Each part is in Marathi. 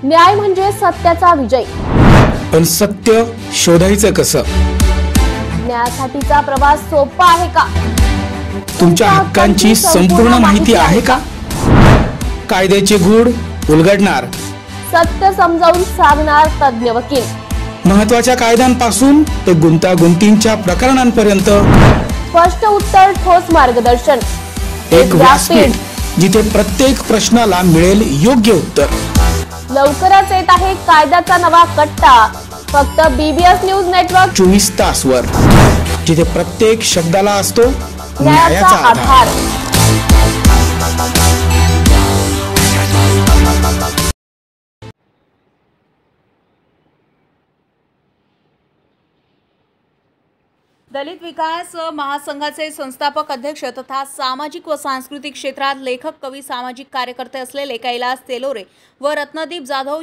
न्याय म्हणजे सत्याचा विजय। पण सत्य शोधायचं कसं? न्यायासाठीचा प्रवास सोपा आहे का? तुमच्या हक्कांची संपूर्ण माहिती आहे का? कायद्याचे गूढ उलगडणार, सत्य समजावून सांगणार तज्ञ वकील। महत्त्वाच्या कायद्यांपासून ते गुंतागुंतींच्या प्रकरणांपर्यंत स्पष्ट उत्तर, ठोस मार्गदर्शन। एक व्यासपीठ जिथे प्रत्येक प्रश्नाला मिळेल योग्य उत्तर। लवकरच येत आहे कायद्याचा नवा कट्टा, फक्त BBS न्यूज नेटवर्क 24 तासवर, जिथे प्रत्येक शब्दाला असतो न्यायाचा आधार। दलित विकास महासंघाचे संस्थापक अध्यक्ष तथा सामाजिक व सांस्कृतिक क्षेत्रात लेखक, कवी, सामाजिक कार्यकर्ते असलेले कैलास तेलोरे व रत्नदीप जाधव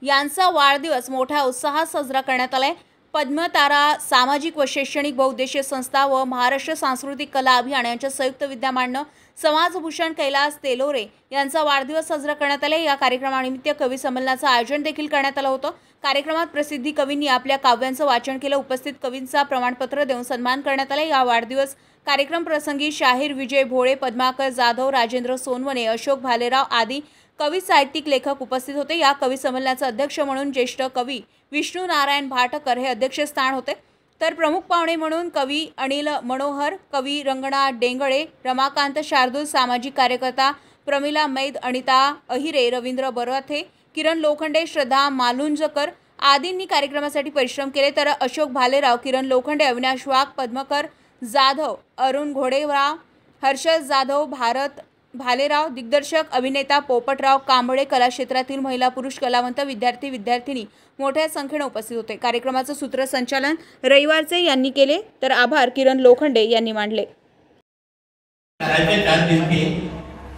यांचा वाढदिवस मोठ्या उत्साहात साजरा करण्यात आलाय। पद्मतारा सामाजिक व शैक्षणिक बहुउद्देशीय संस्था व महाराष्ट्र सांस्कृतिक कला अभियान यांच्या संयुक्त विद्यमानं समाजभूषण कैलास तेलोरे यांचा वाढदिवस साजरा करण्यात आला। या कार्यक्रमानिमित्त कवी संमेलनाचं आयोजन देखील करण्यात आलं होतं। कार्यक्रमात प्रसिद्धी कवींनी आपल्या काव्यांचं वाचन केलं। उपस्थित कवींचा प्रमाणपत्र देऊन सन्मान करण्यात आला। या वाढदिवस कार्यक्रम प्रसंगी शाहीर विजय भोळे, पद्माकर जाधव, राजेंद्र सोनवणे, अशोक भालेराव आदी कवी, साहित्यिक, लेखक उपस्थित होते। या कवी संमेलनाचे अध्यक्ष म्हणून ज्येष्ठ कवी विष्णू नारायण भाटकर हे अध्यक्षस्थान होते, तर प्रमुख पाहुणे म्हणून कवी अनिल मनोहर, कवी रंगनाथ डेंगळे, रमाकांत शार्दूल, सामाजिक कार्यकर्ता प्रमिला मैद, अनिता अहिरे, रवींद्र बराथे, किरण लोखंडे, श्रद्धा मालुंजकर आदींनी कार्यक्रमासाठी परिश्रम केले। तर अशोक भालेराव, किरण लोखंडे, अविनाश वाघ, पद्मकर जाधव, अरुण घोडेराव, हर्षद जाधव, भारत भालेराव, दिग्दर्शक अभिनेता पोपटराव कांबळे, कला क्षेत्रातील महिला पुरुष कलावंत, विद्यार्थी विद्यार्थिनी मोठ्या संख्येने उपस्थित होते। कार्यक्रमाचं सूत्रसंचालन रविवारचे यांनी केले, तर आभार किरण लोखंडे यांनी मांडले।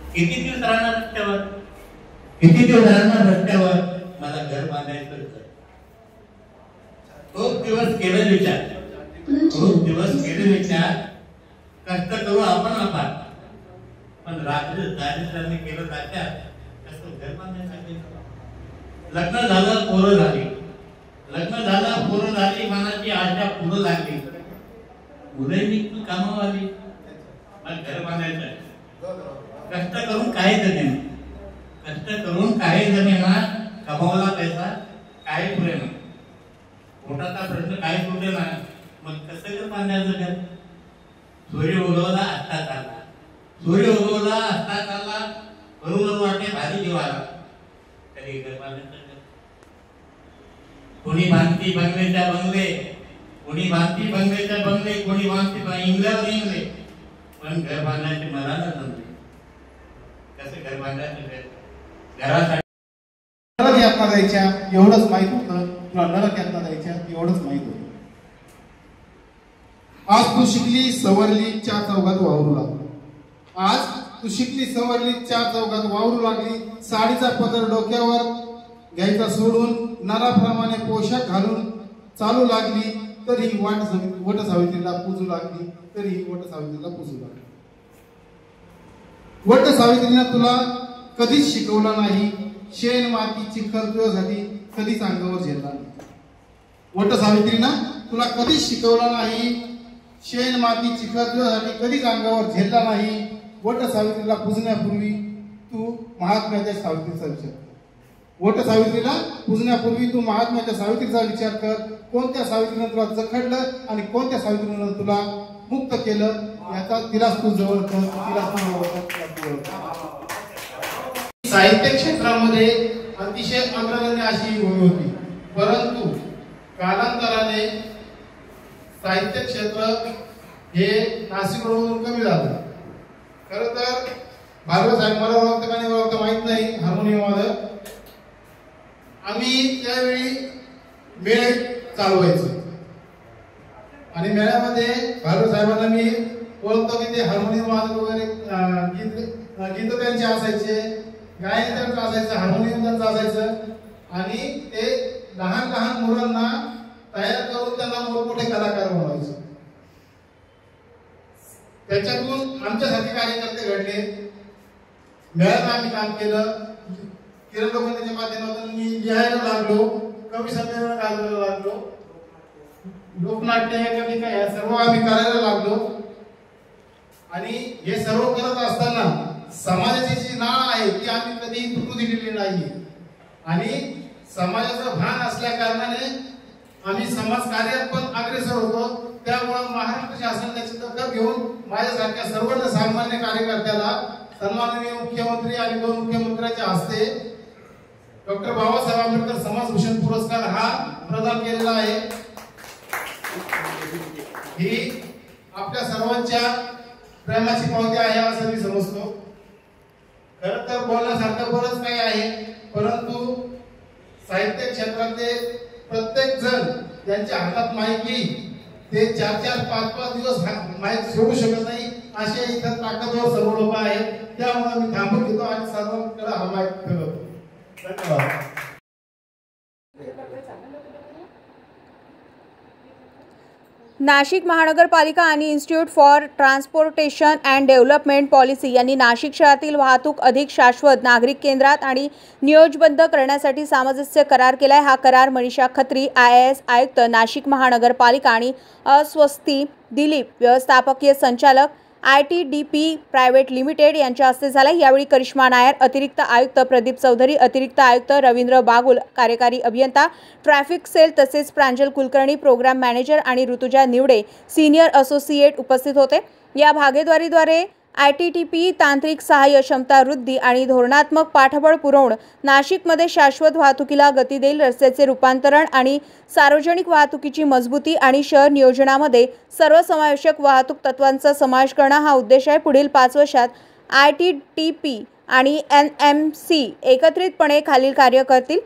किती दिवस राहणार रस्त्यावर? मला घर बांधायचं होतं। खूप दिवस केले विचार, कष्ट करू आपण पण रात्री दारिद्र्याने केलं जात्या कसं घर बांधायचं। लग्न झालं, पोरं झाली, मनाची आशा पुढं लागली, मुलंही कामावाली, मला घर बांधायचं। कष्ट करून काही जमीन कमावला पैसा काही पुरे नाही, पोटाचा प्रश्न काही सुटे नाही, मग कसं घर बांधायचं घर? सूर्य उगवला असता चालला, बरोबर वाटे भारी जीवाला, तरी घर बांधायचं। कोणी बांधती बंगल्याच्या बंगले, कोणी बांधती इंगल्यावर इंगले, पण घर बांधायचे मला न जमले। कसं घर बांधायचं? घरासाठी यात्रा जायच्या एवढंच माहित होतं, किंवा नरक यात्रा जायच्या एवढंच माहित होतं। आज तू शिकली सवरली, 4 चौघात वावरू लागली। आज तू शिकली सवरली, 4 चौघात वावरू लागली। साडीचा पदर डोक्यावर घ्यायचा सोडून नराप्रमाणे पोशाख घालून चालू लागली, तरी वट सावित्रीला पूजू लागली, वट सावित्रीनं तुला कधीच शिकवला नाही, शेण माती चिखल तुझ्यासाठी कधीच अंगावर झेलला नाही। वट सावित्रीनं तुला कधीच शिकवला नाही, शेण माती चिखल तुझ्यासाठी कधीच अंगावर झेलला नाही। वट सावित्रीला पूजण्यापूर्वी तू महात्म्याच्या सावित्रीचा विचार कर। वट सावित्रीला पूजण्यापूर्वी तू महात्म्याच्या सावित्रीचा विचार कर। कोणत्या सावित्रीनं तुला जखडलं आणि कोणत्या सावित्रीनं तुला मुक्त केलं, याचा तिलाच तू जवळ कर, साहित्य क्षेत्रामध्ये अतिशय अग्रगण्य अशी भूमी होती, परंतु कालांतराने साहित्य क्षेत्र हे नाशिकवरून कमी झालं। खरं तर भार्गव साहेब मला ओळखतं का नाही ओळखतं माहित नाही, हार्मोनियम वादक, आम्ही त्यावेळी मेळे चालवायचो आणि मेळ्यामध्ये भार्गव साहेबांना मी ओळखतो की ते हार्मोनियम वादक वगैरे गीत त्यांचे असायचे, गायन त्यांचं असायचं, हार्मोनियम त्यांचं असायचं, आणि ते लहान लहान मुलांना तयार करून त्यांना मोठमोठे कलाकार बनवायचे। त्याच्यातून आमच्यासाठी कार्यकर्ते घडले, मेळ्यात आम्ही काम केलं, किरण लोखंडेच्या माध्यमातून मी लिहायला लागलो, कवी संमेलन घालायला लागलो, लोकनाट्य कविता या सर्व आम्ही करायला लागलो. आणि हे सर्व करत असताना समाजाची जी नाळ आहे ती आम्ही कधीही तुटू दिलेली नाही. आणि समाजाचं भान असल्या कारणाने आम्ही समाज कार्यात पण अग्रेसर होतो. त्यामुळे महाराष्ट्र शासन त्याची दखल घेऊन माझ्यासारख्या सर्वसामान्य कार्यकर्त्याला सन्माननीय मुख्यमंत्री आणि दोन मुख्यमंत्र्यांच्या हस्ते डॉक्टर बाबासाहेब आंबेडकर समाजभूषण पुरस्कार हा प्रदान केलेला आहे. ही आपल्या सर्वांच्या प्रेमाची पावती आहे असं मी समजतो. खरं तर बोलण्यासारखं बरंच काही आहे, परंतु साहित्य क्षेत्रातले प्रत्येक जण ज्यांच्या हातात माईक येईल ते 4-4, 5-5 दिवस माईक सोडू शकत नाही असे इथं ताकदवर सर्व लोक आहेत. त्यामुळे मी थांबून घेतो आणि सर्वांकडे हा माईक ठेवतो. धन्यवाद. नाशिक महानगरपालिका आणि institute for transportation and development policy यांनी नाशिक शहरातील वाहतूक अधिक शाश्वत, नागरिक केंद्रात आणि नियोजबद्ध करण्यासाठी सामंजस्य करार केलाय. हा करार मनीषा खत्री, IAS आयुक्त, नाशिक महानगरपालिका आणि अस्वस्ती दिलीप, व्यवस्थापकीय संचालक, ITDP प्रायव्हेट लिमिटेड यांच्या हस्ते झाला. यावेळी करिश्मा नायर, अतिरिक्त आयुक्त, प्रदीप चौधरी, अतिरिक्त आयुक्त रवींद्र बागुल, कार्यकारी अभियंता, ट्रॅफिक सेल, तसेच प्रांजल कुलकर्णी, प्रोग्राम मॅनेजर आणि ऋतुजा निवडे, सिनियर असोसिएट उपस्थित होते. या भागीदारीद्वारे ITDP तांत्रिक सहाय्य, क्षमता वृद्धी आणि धोरणात्मक पाठबळ पुरवून नाशिकमध्ये शाश्वत वाहतुकीला गती देईल. रस्त्याचे रूपांतरण आणि सार्वजनिक वाहतुकीची मजबूती आणि शहर नियोजनामध्ये सर्वसमावेशक वाहतूक तत्वांचा समावेश करणं हा उद्देश आहे. पुढील 5 वर्षात ITDP आणि NMC एकत्रितपणे खालील कार्य करतील: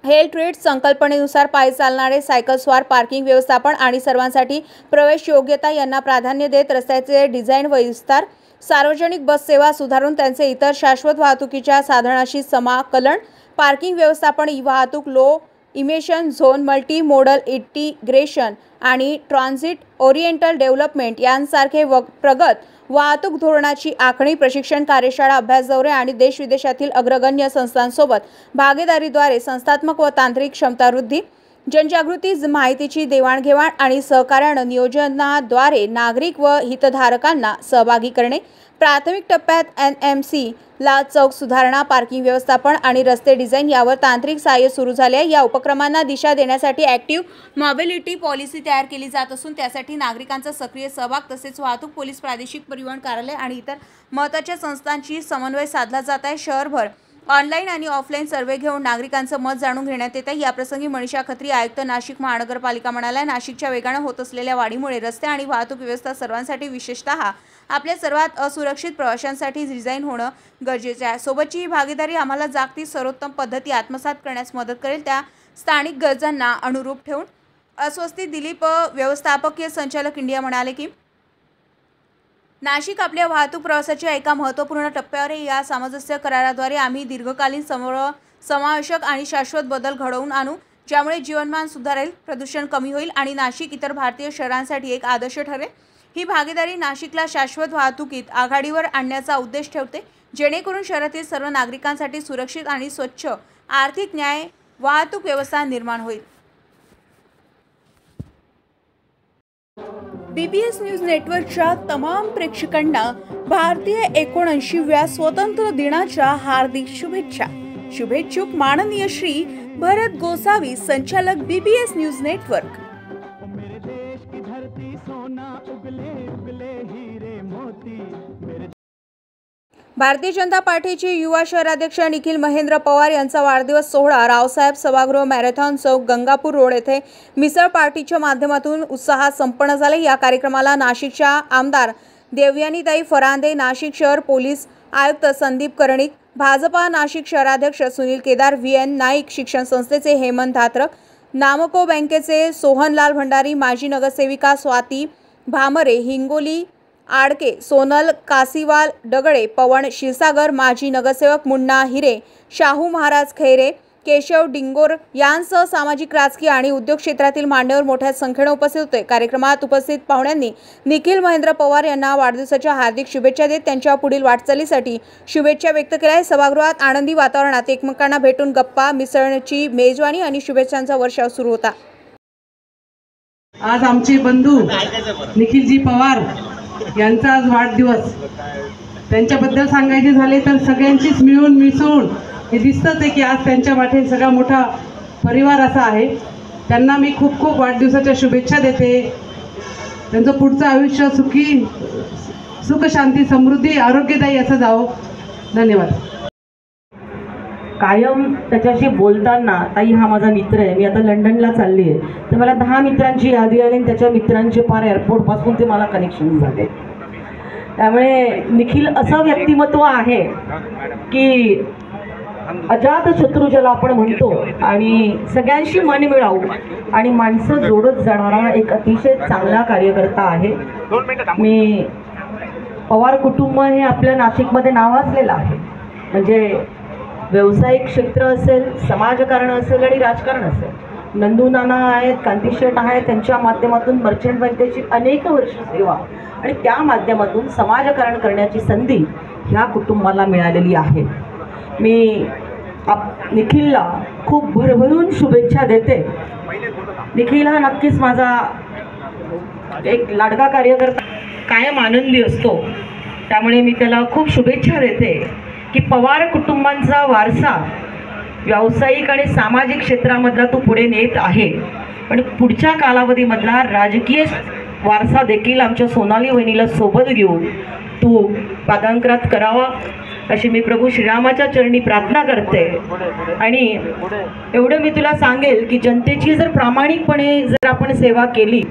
हेल्थ ट्रेड संकल्पनेनुसार पायी चालणारे, सायकलस्वार, पार्किंग व्यवस्थापन आणि सर्वांसाठी प्रवेश योग्यता यांना प्राधान्य देत रस्त्याचे डिझाईन व विस्तार, सार्वजनिक बस सेवा सुधारून त्यांचे इतर शाश्वत वाहतुकीच्या साधनाशी समाकलन, पार्किंग व्यवस्थापन, ई-वाहतूक, low emission zone, multi modal integration आणि ट्रान्झिट ओरिएंटल डेव्हलपमेंट यांसारखे प्रगत वाहतूक धोरणाची आखणी, प्रशिक्षण कार्यशाळा, अभ्यास दौरे आणि देश-विदेशातील अग्रगण्य संस्थांसोबत भागीदारीद्वारे संस्थात्मक व तांत्रिक क्षमता वृद्धी, जनजागृती, माहितीची देवाणघेवाण आणि सहकार्यानं नियोजनाद्वारे नागरिक व हितधारकांना सहभागी करणे. प्राथमिक टप्प्यात NMC ला चौक सुधारणा, पार्किंग व्यवस्थापन आणि रस्ते डिझाईन यावर तांत्रिक सहाय्य सुरू झाले आहे. या उपक्रमांना दिशा देण्यासाठी ॲक्टिव्ह मोबिलिटी पॉलिसी तयार केली जात असून त्यासाठी नागरिकांचा सक्रिय सहभाग तसेच वाहतूक पोलीस, प्रादेशिक परिवहन कार्यालय आणि इतर महत्त्वाच्या संस्थांशी समन्वय साधला जात आहे. शहरभर ऑनलाईन आणि ऑफलाईन सर्वे घेऊन नागरिकांचं मत जाणून घेण्यात येत आहे. याप्रसंगी मनीषा खत्री, आयुक्त, नाशिक महानगरपालिका म्हणाल्या, नाशिकच्या वेगानं होत असलेल्या वाढीमुळे रस्ते आणि वाहतूक व्यवस्था सर्वांसाठी, विशेषतः आपल्या सर्वात असुरक्षित प्रवाशांसाठी डिझाईन होणं गरजेचं आहे. सोबतची ही भागीदारी आम्हाला जागतिक सर्वोत्तम पद्धती आत्मसात करण्यास मदत करेल, त्या स्थानिक गरजांना अनुरूप ठेवून. अस्वस्ती दिलीप, व्यवस्थापकीय संचालक, इंडिया म्हणाले की नाशिक आपल्या वाहतूक प्रवासाच्या एका महत्त्वपूर्ण टप्प्यावर आहे. या सामंजस्य कराराद्वारे आम्ही दीर्घकालीन समावेशक आणि शाश्वत बदल घडवून आणू, ज्यामुळे जीवनमान सुधारेल, प्रदूषण कमी होईल आणि नाशिक इतर भारतीय शहरांसाठी एक आदर्श ठरेल. ही भागीदारी नाशिकला शाश्वत वाहतुकीत आघाडीवर आणण्याचा उद्देश ठेवते, जेणेकरून शहरातील सर्व नागरिकांसाठी सुरक्षित आणि स्वच्छ आर्थिक न्याय वाहतूक व्यवस्था निर्माण होईल. BBS न्यूज नेटवर्कच्या तमाम प्रेक्षकांना भारतीय 79व्या स्वतंत्र दिनाच्या हार्दिक शुभेच्छा. शुभेच्छुक माननीय श्री भरत गोसावी, संचालक BBS news network. Bharatiya Janata पार्टीचे युवा शहराध्यक्ष निखिल महेंद्र पवार यांचा वाढदिवस सोहळा रावसाहेब सभागृह, मॅरेथॉन चौक, गंगापूर रोड येथे मिसळ पार्टीच्या माध्यमातून उत्साहात संपन्न झाले. या कार्यक्रमाला नाशिकच्या आमदार देवयानीताई फरांदे, नाशिक शहर पोलीस आयुक्त संदीप कर्णिक, भाजपा नाशिक शहराध्यक्ष सुनील केदार, VN नाईक, शिक्षण संस्थेचे हेमंत धात्रक, नामको बँकेचे सोहनलाल भंडारी, माजी नगरसेविका स्वाती भामरे, हिंगोली आडके, सोनल कासीवाल डगळे, पवन क्षीरसागर, माजी नगरसेवक मुन्ना हिरे, शाहू महाराज खैरे, केशव डिंगोर यांसह सामाजिक, राजकीय आणि उद्योग क्षेत्रातील मान्यवर मोठ्या संख्येने उपस्थित होते। कार्यक्रमात उपस्थित पाहुण्यांनी निखिल महेंद्र पवार यांना वाढदिवसाच्या हार्दिक शुभेच्छा देत त्यांच्या पुढील वाटचालीसाठी शुभेच्छा व्यक्त केल्या। सभागृहात आनंदी वातावरणात एकमेकांना भेटून गप्पा, मिसळण्याची मेजवानी आणि शुभेच्छांचा वर्षाव सुरू होता। आज आमचे बंधू निखिलजी पवार यांचा आज वाढदिवस। त्यांच्याबद्दल सांगायचे झाले तर सगळ्यांचीच मिळून मिसळून हे दिसतंच आहे की आज त्यांच्या मागे सगळा मोठा परिवार असा आहे। त्यांना मी खूप खूप वाढदिवसाच्या शुभेच्छा देते। त्यांचं पुढचं आयुष्य सुख शांती समृद्धी आरोग्यदायी असं जावं। धन्यवाद। कायम त्याच्याशी बोलताना, ताई हा माझा मित्र आहे, मी आता लंडनला चालली आहे, तर मला 10 मित्रांची यादी आली आणि त्याच्या मित्रांचे फार एअरपोर्टपासून ते मला कनेक्शन झाले। त्यामुळे निखिल असं व्यक्तिमत्व आहे की अजात शत्रू ज्याला आपण म्हणतो आणि सगळ्यांशी मन मिळावू आणि माणसं जोडत जाणारा एक अतिशय चांगला कार्यकर्ता आहे। मी पवार कुटुंब हे आपल्या नाशिकमध्ये नावाजलेलं आहे। म्हणजे व्यावसायिक क्षेत्र असेल, समाजकारण असेल आणि राजकारण असेल। नंदू नाना आहेत, कांतीशेठ आहेत, त्यांच्या माध्यमातून मर्चंट बँकेची अनेक वर्ष सेवा आणि त्या माध्यमातून समाजकारण करण्याची संधी ह्या कुटुंबाला मिळालेली आहे। मी निखिलला खूप भरभरून शुभेच्छा देते। निखिल हा नक्कीच माझा एक लाडका कार्यकर्ता, कायम आनंदी असतो। त्यामुळे मी त्याला खूप शुभेच्छा देते की पवार कुटुंबांचा वारसा व्यावसायिक आणि सामाजिक क्षेत्रामधला तू पुढे नेत आहे, पण पुढच्या कालावधीमधला राजकीय वारसा देखील आमच्या सोनाली वहिनीला सोबत घेऊन तू पादांकरात करावा अशी मी प्रभू श्रीरामाच्या चरणी प्रार्थना करते। आणि एवढं मी तुला सांगेल की जनतेची जर प्रामाणिकपणे जर आपण सेवा केली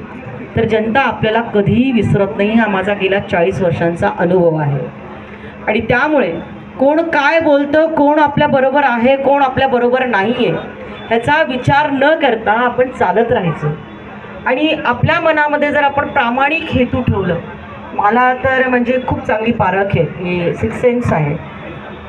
तर जनता आपल्याला कधीही विसरत नाही। हा माझा गेल्या 40 वर्षांचा अनुभव आहे। आणि त्यामुळे कोण काय बोलतं, कोण आपल्या बरोबर आहे, कोण आपल्या बरोबर नाही आहे, ह्याचा विचार न करता आपण चालत राहायचं। आणि आपल्या मनामध्ये जर आपण प्रामाणिक हेतू ठेवलं, मला तर म्हणजे खूप चांगली पारख आहे, हे सिक्स सेन्स आहे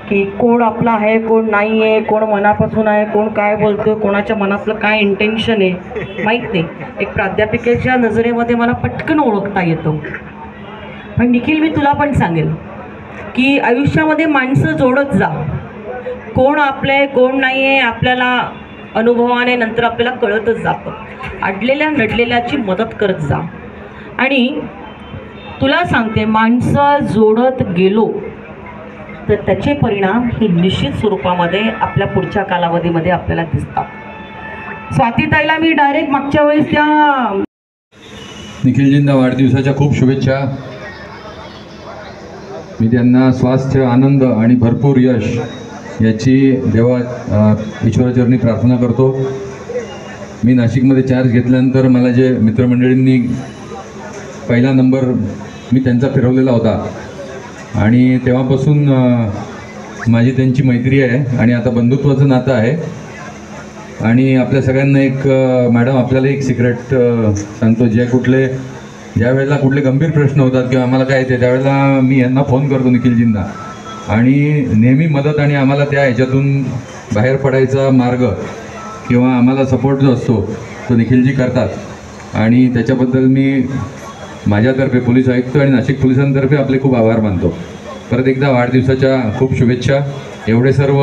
की कोण आपला आहे, कोण नाही आहे, कोण मनापासून आहे, कोण काय बोलतो, कोणाच्या मनातलं काय इंटेन्शन आहे माहीत नाही। एक प्राध्यापिकेच्या नजरेमध्ये मला पटकन ओळखता येतं। पण निखिल, मी तुला पण सांगेल की आयुष्यामध्ये माणसं जोडत जा। कोण आपलं आहे, कोण नाही आहे, आपल्याला अनुभवाने नंतर आपल्याला कळतच जातं। अडलेल्या नडलेल्याची मदत करत जा। आणि तुला सांगते, माणसं जोडत गेलो तर त्याचे परिणाम हे निश्चित स्वरूपामध्ये आपल्या पुढच्या कालावधीमध्ये आपल्याला दिसतात। स्वातीताईला मी डायरेक्ट मागच्या वेळेस त्या निखिलजींना वाढदिवसाच्या खूप शुभेच्छा। मी त्यांना स्वास्थ्य, आनंद आणि भरपूर यश याची देवा ईश्वराचरणी प्रार्थना करतो। मी नाशिकमध्ये चार्ज घेतल्यानंतर मला जे मित्रमंडळींनी पहिला नंबर मी त्यांचा फिरवलेला होता आणि तेव्हापासून माझी त्यांची मैत्री आहे आणि आता बंधुत्वाचं नातं आहे। आणि आपल्या सगळ्यांना एक मॅडम आपल्याला एक सिक्रेट सांगतो, ज्या वेळेला कुठले गंभीर प्रश्न होतात किंवा आम्हाला काय येते त्यावेळेला मी यांना फोन करतो निखिलजींना, आणि नेहमी मदत आणि आम्हाला त्या ह्याच्यातून बाहेर पडायचा मार्ग किंवा आम्हाला सपोर्ट जो असतो तो निखिलजी करतात। आणि त्याच्याबद्दल मी माझ्यातर्फे, पोलीस आयुक्त आणि नाशिक पोलिसांतर्फे आपले खूप आभार मानतो। परत एकदा वाढदिवसाच्या खूप शुभेच्छा। एवढे सर्व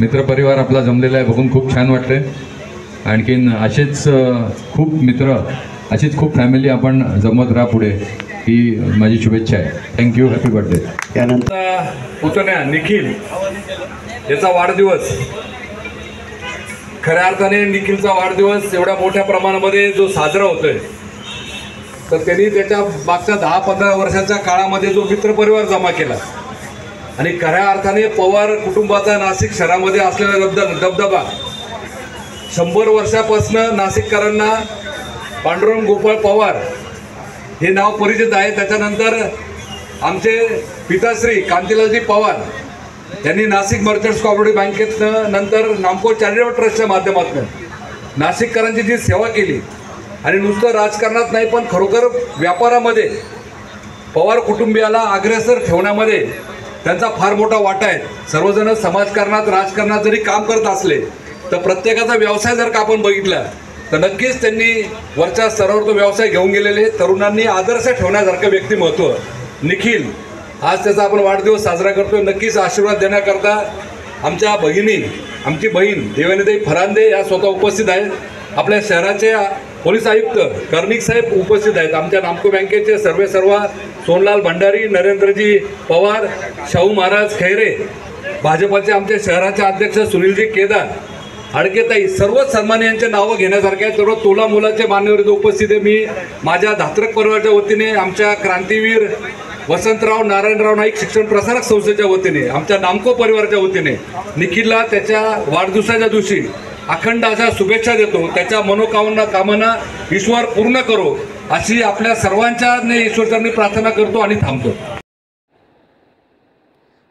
मित्रपरिवार आपला जमलेला आहे बघून खूप छान वाटते। आणखीन असेच खूप मित्र, अशीच खूप फॅमिली आपण जमत राहा पुढे, ही माझी शुभेच्छा आहे। Thank you, happy birthday. त्यानंतर पुतण्या निखिल याचा वाढदिवस, खऱ्या अर्थाने निखिलचा वाढदिवस एवढ्या मोठ्या प्रमाणामध्ये जो साजरा होतोय, तर त्यांनी त्याच्या मागच्या 10-15 वर्षांच्या काळामध्ये जो मित्रपरिवार जमा केला आणि खऱ्या अर्थाने पवार कुटुंबाचा नाशिक शहरामध्ये असलेला दबदबा 100 वर्षापासून नाशिककरांना पांडुरंग गोपाळ पवार हे नाव परिचित आहे। त्याच्यानंतर आमचे पिताश्री कांतीलालजी पवार यांनी नाशिक मर्चंट्स कोऑपरेटिव्ह बँकेतनं, नंतर नामको चॅरिटेबल ट्रस्टच्या माध्यमातून नाशिककरांची जी सेवा केली आणि नुसतं राजकारणात नाही पण खरोखर व्यापारामध्ये पवार कुटुंबियाला अग्रेसर ठेवण्यामध्ये त्यांचा फार मोठा वाटा आहे. सर्वजण समाजकारणात राजकारणात जरी काम करत असले तर प्रत्येकाचा व्यवसाय जर का आपण बघितला तर नक्कीच त्यांनी वरच्या स्तरावर तो व्यवसाय घेऊन गेलेले तरुणांनी आदर्श ठेवण्यासारखं व्यक्तिमत्व. निखिल आज त्याचा आपण वाढदिवस साजरा करतोय. नक्कीच आशीर्वाद देण्याकरता आमच्या भगिनी, आमची बहीण देवयानीताई फरांदे या स्वतः उपस्थित आहेत. आपल्या शहराचे पोलीस आयुक्त कर्णिक साहेब उपस्थित आहेत. आमच्या नामको बँकेचे सर्व सोनलाल भंडारी, नरेंद्रजी पवार, शाहू महाराज खैरे, भाजपाचे आमचे शहराचे अध्यक्ष सुनीलजी केदार, अडकेताई, सर्वच सन्माननीयांचे नावं घेण्यासारखे आहेत. सर्व तोला मुलाचे मान्यवर इथे उपस्थित आहे. मी माझ्या धात्रक परिवाराच्या वतीने, आमच्या क्रांतीवीर वसंतराव नारायणराव नाईक शिक्षण प्रसारक संस्थेच्या वतीने, आमच्या नामको परिवाराच्या वतीने निखिलला त्याच्या वाढदिवसाच्या दिवशी अखंड अशा शुभेच्छा देतो. त्याच्या मनोकामना ईश्वर पूर्ण करो अशी आपल्या सर्वांच्या ईश्वरचरणी प्रार्थना करतो आणि थांबतो.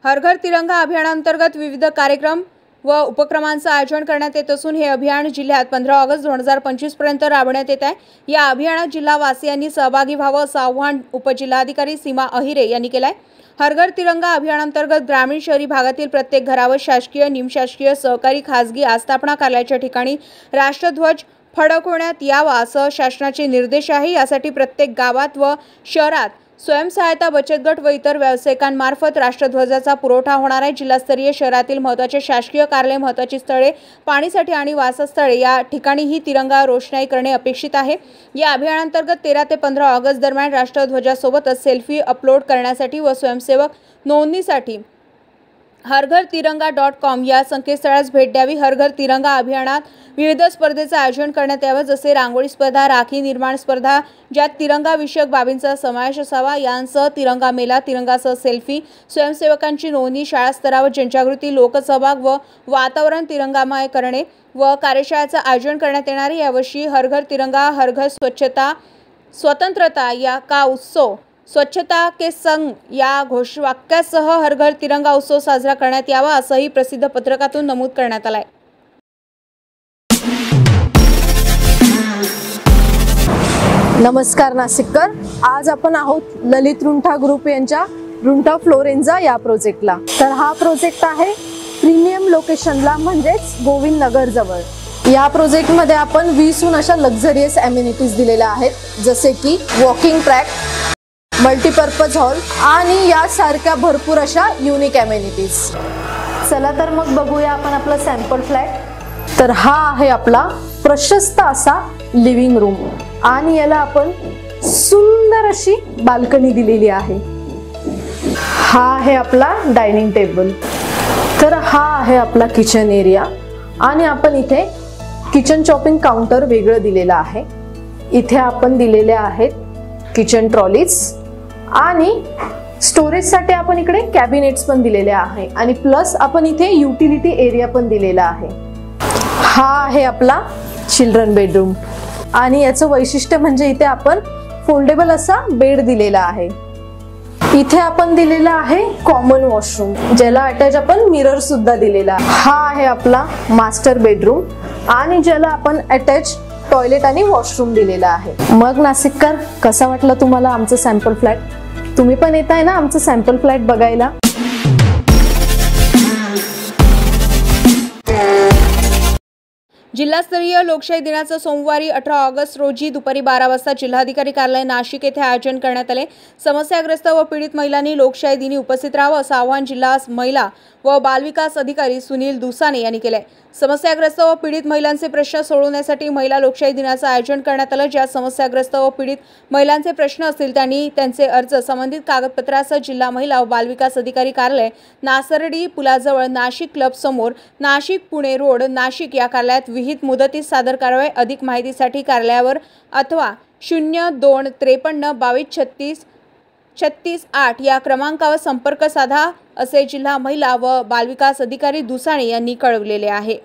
हर घर तिरंगा अभियानांतर्गत विविध कार्यक्रम व उपक्रमांचं आयोजन करण्यात येत असून हे अभियान जिल्ह्यात 15 ऑगस्ट 2025 पर्यंत राबवण्यात येत आहे. या अभियानात जिल्हावासियांनी सहभागी व्हावं असं आवाहन उपजिल्हाधिकारी सीमा अहिरे यांनी केलं आहे. हर घर तिरंगा अभियानांतर्गत ग्रामीण शहरी भागातील प्रत्येक घरावर शासकीय, निमशासकीय, सहकारी, खासगी आस्थापना कार्यालयाच्या ठिकाणी राष्ट्रध्वज फडकवण्यात यावा असं शासनाचे निर्देश आहे. यासाठी प्रत्येक गावात व शहरात स्वयंसहायता बचत गट व इतर व्यावसायिकांमार्फत राष्ट्रध्वजाचा पुरवठा होणार आहे. जिल्हास्तरीय शहरातील महत्त्वाचे शासकीय कार्यालय, महत्त्वाची स्थळे, पाणीसाठी आणि वासस्थळे या ठिकाणी ही तिरंगा रोषणाई करणे अपेक्षित आहे. या अभियानांतर्गत 13 ते 15 ऑगस्ट दरम्यान राष्ट्रध्वजासोबतच सेल्फी अपलोड करण्यासाठी व स्वयंसेवक नोंदणीसाठी हरघरतिरंगा.com या संकेतस्थळास भेट द्यावी. हर घर तिरंगा अभियानात विविध स्पर्धेचं आयोजन करण्यात यावं, जसे रांगोळी स्पर्धा, राखी निर्माण स्पर्धा ज्यात तिरंगा विषयक बाबींचा समावेश असावा, यांसह तिरंगा मेला, तिरंगासह सेल्फी, स्वयंसेवकांची नोंदणी, शाळा स्तरावर जनजागृती, लोकसहभाग व वातावरण तिरंगामय करणे व कार्यशाळेचं आयोजन करण्यात येणार आहे. यावर्षी हर घर तिरंगा, हर घर स्वच्छता स्वतंत्रता या का उत्सव, स्वच्छता के संग या घोषवाक्यासह हर घर तिरंगा उत्सव साजरा करण्यात यावा असंही प्रसिद्ध पत्रकातून नमूद करण्यात आलं आहे. नमस्कार नाशिककर, आज आपण आहोत ललित रुंठा ग्रुप यांच्या रुंठा फ्लोरेन्झा या प्रोजेक्टला. तर हा प्रोजेक्ट आहे प्रीमियम लोकेशनला, म्हणजेच गोविंद नगर जवळ. या प्रोजेक्टमध्ये आपण 20हून अशा लक्झरियस ॲम्युनिटीज दिलेल्या आहेत, जसे की वॉकिंग ट्रॅक, मल्टीपर्पज हॉल आणि यासारख्या भरपूर अशा युनिक ॲम्युनिटीज. चला तर मग बघूया आपण आपला सॅम्पल फ्लॅट. तर हा आहे आपला प्रशस्त असा लिव्हिंग रूम आणि याला आपण सुंदर अशी बाल्कनी दिलेली आहे. हा आहे आपला डायनिंग टेबल. तर हा आहे आपला किचन एरिया आणि आपण इथे किचन चॉपिंग काउंटर वेगळं दिलेलं आहे. इथे आपण दिलेले आहेत किचन ट्रॉलीज आणि स्टोरेजसाठी आपण इकडे कॅबिनेट्स पण दिलेले आहे आणि प्लस आपण इथे युटिलिटी एरिया पण दिलेला आहे. हा आहे आपला चिल्ड्रन बेडरूम आणि याचं वैशिष्ट्य म्हणजे इथे आपण फोल्डेबल असा बेड दिलेला आहे. इथे आपण दिलेला आहे कॉमन वॉशरूम, ज्याला अटॅच आपण मिरर सुद्धा दिलेला आहे. हा आहे आपला मास्टर बेडरूम आणि ज्याला आपण अटॅच टॉयलेट आणि वॉशरूम दिलेला आहे. मग नाशिककर, कसा वाटलं तुम्हाला आमचं सॅम्पल फ्लॅट? तुम्ही पण येत आहे ना आमचं सॅम्पल फ्लॅट बघायला? जिल्हास्तरीय लोकशाही दिनाचं सोमवारी 18 ऑगस्ट रोजी दुपारी 12 वाजता जिल्हाधिकारी कार्यालय नाशिक येथे आयोजन करण्यात आले. समस्याग्रस्त व पीडित महिलांनी लोकशाही दिनी उपस्थित राहावं असं आवाहन जिल्हा महिला व बालविकास अधिकारी सुनील दुसाने यांनी केले. समस्याग्रस्त व पीडित महिलांचे प्रश्न सोडवण्यासाठी महिला लोकशाही दिनाचं आयोजन करण्यात आलं. ज्या समस्याग्रस्त व पीडित महिलांचे प्रश्न असतील त्यांनी त्यांचे अर्ज संबंधित कागदपत्रासह जिल्हा महिला व बालविकास अधिकारी कार्यालय, नासर्डी पुलाजवळ, नाशिक क्लब समोर, नाशिक पुणे रोड, नाशिक या कार्यालयात विहित मुदतीत सादर करावे. अधिक माहितीसाठी कार्यालयावर अथवा 02-53-22-36-8 या क्रमांकावर संपर्क साधा असे जिल्हा महिला व बालविकास अधिकारी दुसाणे यांनी कळवलेले आहे.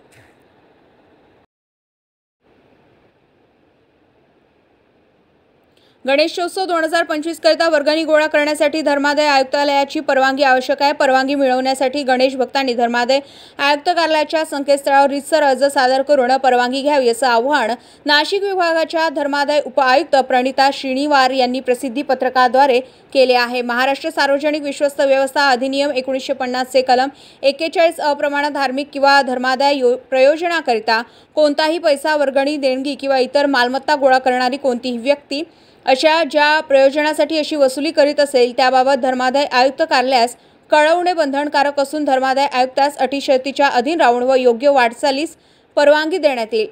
गणेशोत्सव 2025 करता वर्गणी गोळा करण्यासाठी धर्मादाय आयुक्तालयाची परवानगी आवश्यक आहे. परवानगी मिळवण्यासाठी गणेश भक्तांनी धर्मादाय आयुक्त कार्यालयाच्या संकेतस्थळावर रीतसर अर्ज सादर करून परवानगी घ्यावी असं आवाहन नाशिक विभागाच्या धर्मादाय उपआयुक्त प्रणिता श्रीनिवार यांनी प्रसिद्धी पत्रकाद्वारे केले आहे. महाराष्ट्र सार्वजनिक विश्वस्त व्यवस्था अधिनियम 1950 चे कलम 41 अप्रमाण धार्मिक किंवा धर्मादाय प्रयोजनाकरिता कोणताही पैसा, वर्गणी, देणगी किंवा इतर मालमत्ता गोळा करणारी कोणतीही व्यक्ती अशा ज्या प्रयोजनासाठी अशी वसुली करीत असेल त्याबाबत धर्मादाय आयुक्त कार्यालयास कळवणे बंधनकारक असून धर्मादाय आयुक्तास अटी शर्तीच्या अधीन राहून व योग्य वाटचालीस परवानगी देण्यात येईल.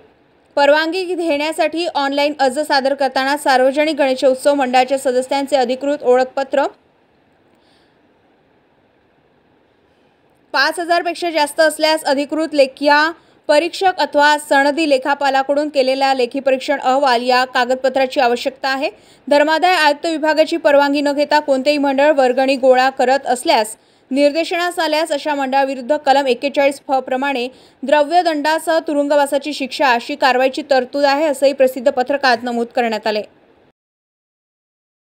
परवानगी घेण्यासाठी ऑनलाईन अर्ज सादर करताना सार्वजनिक गणेशोत्सव मंडळाच्या सदस्यांचे अधिकृत ओळखपत्र 5000 पेक्षा जास्त असल्यास अधिकृत लेखा परीक्षक अथवा सनदी लेखापालाकडून केलेला लेखी परीक्षण अहवाल या कागदपत्राची आवश्यकता आहे. धर्मादाय आयुक्त विभागाची परवानगी न घेता कोणतेही मंडळ वर्गणी गोळा करत असल्यास निर्देशनास आल्यास अशा मंडळाविरुद्ध कलम 41 फ प्रमाणे द्रव्यदंडासह तुरुंगवासाची शिक्षा अशी कारवाईची तरतूद आहे असंही प्रसिद्ध पत्रकात नमूद करण्यात आले.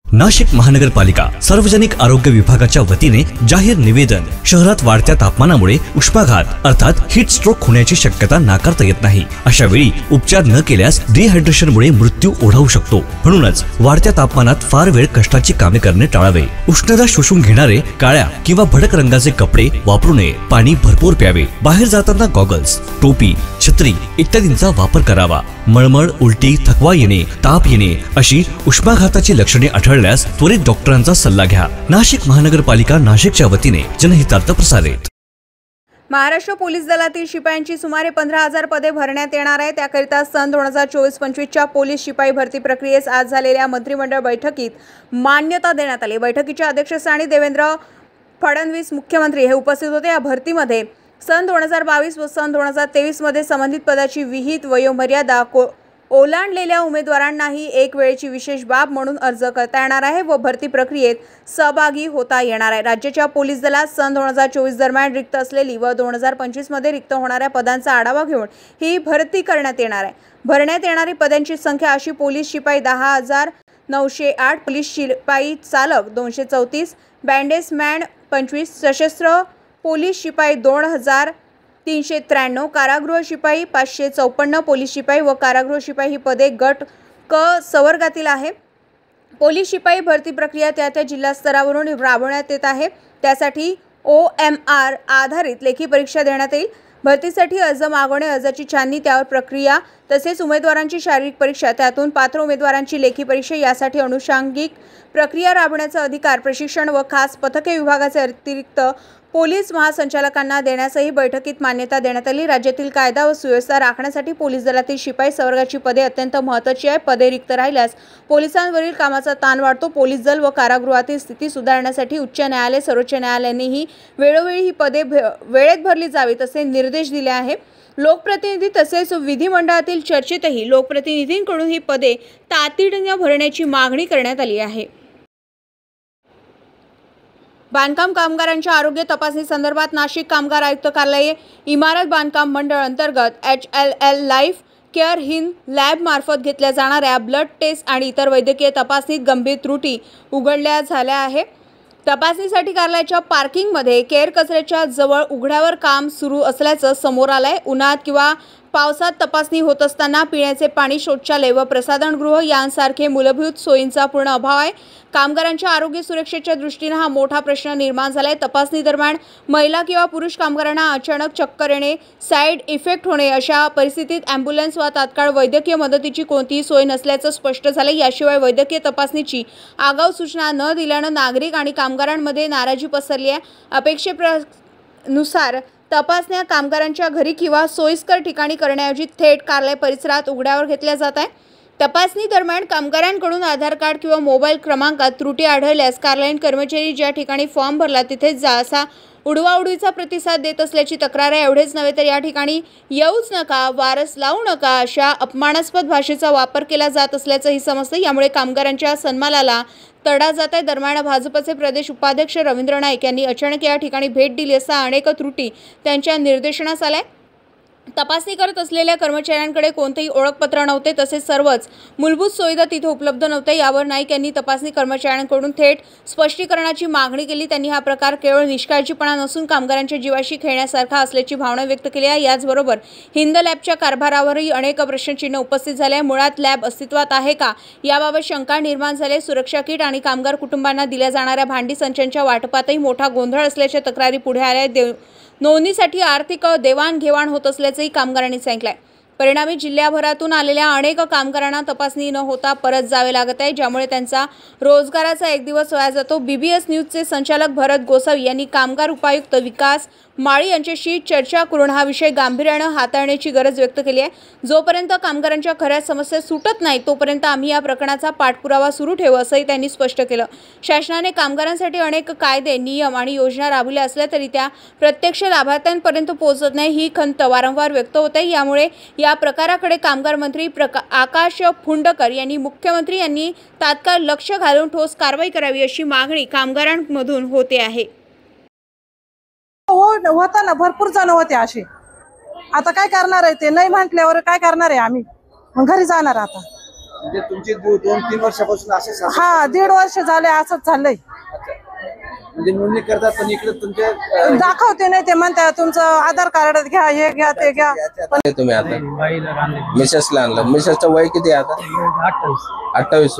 नाशिक महानगरपालिका सार्वजनिक आरोग्य विभागाच्या वतीने जाहीर निवेदन. शहरात वाढत्या तापमानामुळे उष्माघात अर्थात हीट स्ट्रोक होण्याची शक्यता नाकारता येत नाही. अशा वेळी उपचार न केल्यास डिहायड्रेशनमुळे मृत्यू ओढावू शकतो. म्हणूनच वाढत्या तापमानात फार वेळ कष्टाची कामे करणे टाळावे. उष्णता शोषून घेणारे काळ्या किंवा भडक रंगाचे कपडे वापरू नये. पाणी भरपूर प्यावे. बाहेर जाताना गॉगल्स, टोपी, छत्री इत्यादींचा वापर करावा. मळमळ, उलटी, थकवा येणे, ताप येणे अशी उष्माघाताची लक्षणे आढळल्यास त्वरित डॉक्टरांचा सल्ला घ्या. नाशिक महानगरपालिका नाशिकच्या वतीने जनहितार्थ प्रसारित. महाराष्ट्र पोलीस दलातील शिपायांची सुमारे 15,000 पदे भरण्यात येणार आहे. त्याकरिता सन 2024-25च्या पोलीस शिपाई भरती प्रक्रियेस आज झालेल्या मंत्रिमंडळ बैठकीत मान्यता देण्यात आली. बैठकीच्या अध्यक्षस्थानी देवेंद्र फडणवीस मुख्यमंत्री हे उपस्थित होते. या भरतीमध्ये सन 2022 व सन 2023 मध्ये संबंधित पदाची विहित वयोमर्यादा ओलांडलेल्या उमेदवारांनाही एक वेळेची विशेष बाब म्हणून अर्ज करता येणार आहे व भरती प्रक्रियेत सहभागी होता येणार आहे. राज्याच्या पोलीस दलात सन 2024 दरम्यान रिक्त असलेली व 2025 मध्ये रिक्त होणाऱ्या पदांचा आढावा घेऊन ही भरती करण्यात येणार आहे. भरण्यात येणारी पदांची संख्या अशी: पोलीस शिपाई 10,908, पोलीस शिपाई चालक 234, बँडेसमॅन 25, सशस्त्र पोलीस शिपाई 2,393, कारागृह शिपाई 554, पोलीस शिपाई व कारागृह शिपाई ही पदे गट क संवर्गातील आहे. पोलीस शिपाई भरती प्रक्रिया त्या जिल्हा स्तरावरून राबवण्यात येत आहे. त्यासाठी OMR आधारित लेखी परीक्षा देण्यात येईल. भरतीसाठी अर्ज मागवणे, अर्जाची छाननी, त्यावर प्रक्रिया तसेच उमेदवारांची शारीरिक परीक्षा, त्यातून पात्र उमेदवारांची लेखी परीक्षा यासाठी अनुषंगिक प्रक्रिया राबवण्याचा अधिकार प्रशिक्षण व खास पथके विभागाचे अतिरिक्त पोलीस महासंचालकांना देण्यासही बैठकीत मान्यता देण्यात आली. राज्यातील कायदा व सुव्यवस्था राखण्यासाठी पोलीस दलातील शिपाई संवर्गाची पदे अत्यंत महत्त्वाची आहे. पदे रिक्त राहिल्यास पोलिसांवरील कामाचा ताण वाढतो. पोलीस दल व कारागृहातील स्थिती सुधारण्यासाठी उच्च न्यायालय, सर्वोच्च न्यायालयांनीही वेळोवेळी ही पदे वेळेत भरली जावीत असे निर्देश दिले आहे. लोकप्रतिनिधी तसेच विधिमंडळातील चर्चेतही लोकप्रतिनिधींकडून ही पदे तातडीने भरण्याची मागणी करण्यात आली आहे. बांधकाम कामगारांच्या आरोग्य तपासणी संदर्भात नाशिक कामगार आयुक्त कार्यालय इमारत बांधकाम मंडळ अंतर्गत HLL लाईफ केअर हिन लॅब मार्फत घेतल्या जाणाऱ्या ब्लड टेस्ट आणि इतर वैद्यकीय तपासणीत गंभीर त्रुटी उघडल्या झाल्या आहे. तपासणीसाठी कार्यालयाच्या पार्किंगमध्ये केअर कचऱ्याच्या जवळ उघड्यावर काम सुरू असल्याचं समोर आलंय. उन्हात किंवा पावसात तपासणी होत असताना पिण्याचे पाणी, शौचालय व प्रसाधनगृह यांसारखे मूलभूत सोयींचा पूर्ण अभाव आहे. कामगारांच्या आरोग्य सुरक्षेच्या दृष्टीने हा मोठा प्रश्न निर्माण झालाय. तपासणी दरम्यान महिला किंवा पुरुष कामगारांना अचानक चक्कर येणे, साईड इफेक्ट होणे अशा परिस्थितीत ॲम्ब्युलन्स वा तात्काळ वैद्यकीय मदतीची कोणतीही सोय नसल्याचं स्पष्ट झालं. याशिवाय वैद्यकीय तपासणीची आगाऊ सूचना न दिल्यानं नागरिक आणि कामगारांमध्ये नाराजी पसरली आहे. अपेक्षेनुसार तपासण्या कामगारांच्या घरी किंवा सोयीस्कर ठिकाणी करण्याऐवजी थेट कार्यालय परिसरात उघड्यावर घेतल्या जात आहे. तपासणी दरम्यान कामगारांकडून आधार कार्ड किंवा मोबाईल क्रमांकात त्रुटी आढळल्यास कार्यालयीन कर्मचारी ज्या ठिकाणी फॉर्म भरला तिथेच जा असा उडवाउडवीचा प्रतिसाद देत असल्याची तक्रार आहे. एवढेच नव्हे तर या ठिकाणी येऊच नका, वारस लावू नका अशा अपमानास्पद भाषेचा वापर केला जात असल्याचंही समजतं. यामुळे कामगारांच्या सन्मानाला तडा जात आहे. दरम्यान भाजपचे प्रदेश उपाध्यक्ष रवींद्र नाईक यांनी अचानक या ठिकाणी भेट दिली असता अनेक त्रुटी त्यांच्या निर्देशनास आल्या. तपासणी करत असलेल्या कर्मचाऱ्यांकडे कोणतेही ओळखपत्र नव्हते, तसेच सर्वच मूलभूत सुविधा तिथे उपलब्ध नव्हते। यावर नाईक यांनी तपासणी कर्मचाऱ्यांकडून थेट स्पष्टीकरणाची मागणी केली। त्यांनी हा प्रकार केवळ निष्काळजीपणा नसून कामगारांच्या जीवाशी खेळण्यासारखा असल्याची भावना व्यक्त केली आहे। याचबरोबर हिंद लॅबच्या कारभारावरही अनेक प्रश्नचिन्ह उपस्थित झाले। मुळात लॅब अस्तित्वात आहे का याबाबत शंका निर्माण झाली। सुरक्षा किट आणि कामगार कुटुंबांना दिल्या जाणाऱ्या भांडी संचांच्या वाटपातही मोठा गोंधळ असल्याच्या तक्रारी पुढे आल्या। नोंदणीसाठी आर्थिक देवाणघेवाण होत असल्याचंही कामगारांनी सांगितलंय। परिणामी जिल्ह्याभरातून आलेल्या अनेक कामगारांना तपासणी न होता परत जावे लागत आहे, ज्यामुळे त्यांचा रोजगाराचा एक दिवस वाया जातो। बीबीएस न्यूजचे संचालक भरत गोसावी यांनी कामगार उपायुक्त विकास माळी यांच्याशी चर्चा करून हा विषय गांभीर्याने हाताळण्याची गरज व्यक्त केली आहे। जोपर्यंत कामगारांच्या खऱ्या समस्या सुटत नाही तोपर्यंत आम्ही या प्रकरणाचा पाठपुरावा सुरू ठेवू, असंही त्यांनी स्पष्ट केलं। शासनाने कामगारांसाठी अनेक कायदे, नियम आणि योजना राबवल्या असल्या तरी त्या प्रत्यक्ष लाभार्थ्यांपर्यंत पोहोचत नाही, ही खंत वारंवार व्यक्त होते। यामुळे या प्रकाराकडे कामगार मंत्री आकाश फुंडकर यांनी मुख्यमंत्री यांनी तात्काळ लक्ष घालून ठोस कारवाई करावी अशी मागणी कामगारांमधून होते आहे। होता ना, भरपूर जण होते असे। आता काय करणार आहे, ते नाही म्हटल्यावर काय करणार आहे आम्ही, मग घरी जाणार आता। म्हणजे तुमचे 2-3 वर्षापासून असे हा 1.5 वर्ष झाले असंच चाललंय। म्हणजे नोंदणी करतात पण इकडे तुमचे दाखवते नाही, ते म्हणतात तुमचं आधार कार्ड घ्या, हे घ्या, ते घ्या। तुम्ही आता मिसेसला आणलं, मिसेसचं वय किती आहे आता? 28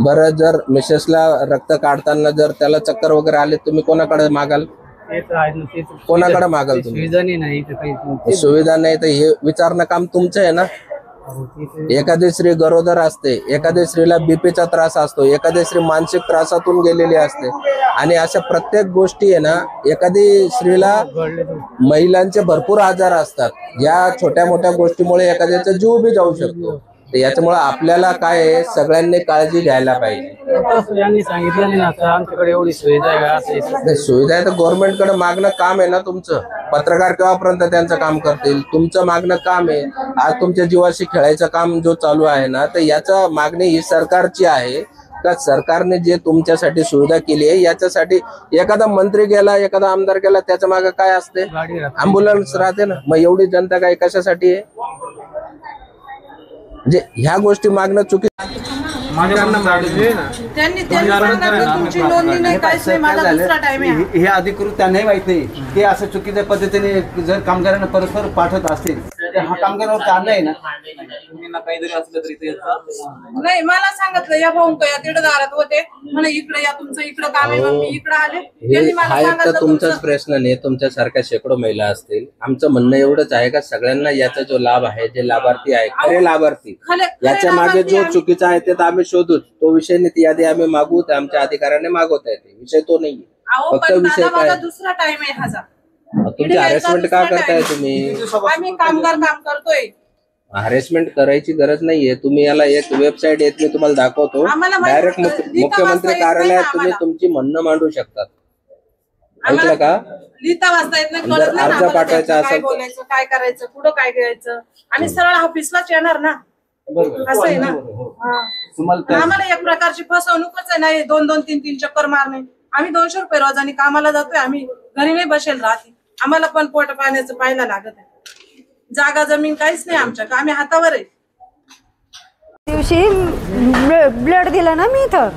बरं, जर मिसेसला रक्त काढताना जर त्याला चक्कर वगैरे आले तुम्ही कोणाकडे मागाल? कोणाकडे मागाल तुम्ही? सुविधा नाही तर हे विचारणं काम तुमचं आहे ना। एखादी स्त्री गरोदर असते, एखादी स्त्रीला बीपीचा त्रास असतो, एखादी स्त्री मानसिक त्रासातून गेलेली असते आणि अशा प्रत्येक गोष्टी आहे ना, एखादी स्त्रीला महिलांचे भरपूर आजार असतात, या छोट्या मोठ्या गोष्टीमुळे एखाद्याचा जीव बी जाऊ शकतो। तर याच्यामुळे आपल्याला काय आहे, सगळ्यांनी काळजी घ्यायला पाहिजे। यांनी सांगितलं नाही ना आमच्याकडे एवढी सुविधा आहे। सुविधा आहे तर गव्हर्नमेंटकडे मागणं काम आहे ना तुमचं। पत्रकार केव्हापर्यंत त्यांचं काम करतील? तुमचं मागणं काम आहे। आज तुमच्या जीवाशी खेळायचं काम जो चालू आहे ना, तर याचा मागणी ही सरकारची आहे का सरकारने जे तुमच्यासाठी सुविधा केली आहे याच्यासाठी एखादा मंत्री गेला, एखादा आमदार गेला, त्याच्या मागे काय असते? अँब्युलन्स राहते ना। मग एवढी जनता काय कशासाठी आहे? म्हणजे ह्या गोष्टी मागणं चुकी। हे अधिकृत त्यांनाही माहित नाही, ते असं चुकीच्या पद्धतीने जर कामगारांना परस्पर पाठवत असतील तर हा कामगारांवर अन्याय आहे ना। काहीतरी असलं तरी नाही, मला सांगितलं या भाऊ या तिकडे दारात होते, म्हणे इकडे या, तुमचं इकडं काम आहे, मी इकडे आले। हा एक तर तुमचाच प्रश्न नाही, तुमच्यासारख्या शेकडो महिला असतील। आमचं म्हणणं एवढंच आहे का सगळ्यांना याचा जो लाभ आहे, जे लाभार्थी आहे, खरे लाभार्थी, याच्या मागे जो चुकीचा आहे ते आम्ही शोधू। तो विषय नीती यादी आम्ही मागू, तर आमच्या अधिकाऱ्याने मागवता येते, विषय तो नाही। फक्त विषय काय, दुसरा टाइम आहे हा। तुमची हॅरेसमेंट का करताय तुम्ही? आम्ही कामगार काम करतोय। हॅरेसमेंट करायची गरज नाहीये। तुम्ही याला एक वेबसाईट येत, मी तुम्हाला दाखवतो। डायरेक्ट मुख्यमंत्री कार्यालयात तुम्ही तुमची म्हणणं मांडू शकतात। ऐकलं का? लिहिता वाचता येत नाही, जर अर्ज पाठवायचा असेल बोलायचं, काय करायचं, पुढं काय करायचं, आणि सरळ ऑफिसलाच येणार ना, असं आहे ना। आम्हाला एक प्रकारची फसवणूकच आहे ना, 2-3 चक्कर मारणे। आम्ही 200 रुपये रोजानी कामाला जातोय, आम्ही घरी नाही बसेल राहते, आम्हाला पण पोट पाण्याचं पाहायला लागत आहे। जागा जमीन काहीच नाही आमच्याकडे, आम्ही हातावर आहे। दिवशी ब्लड दिलं ना मी इथं,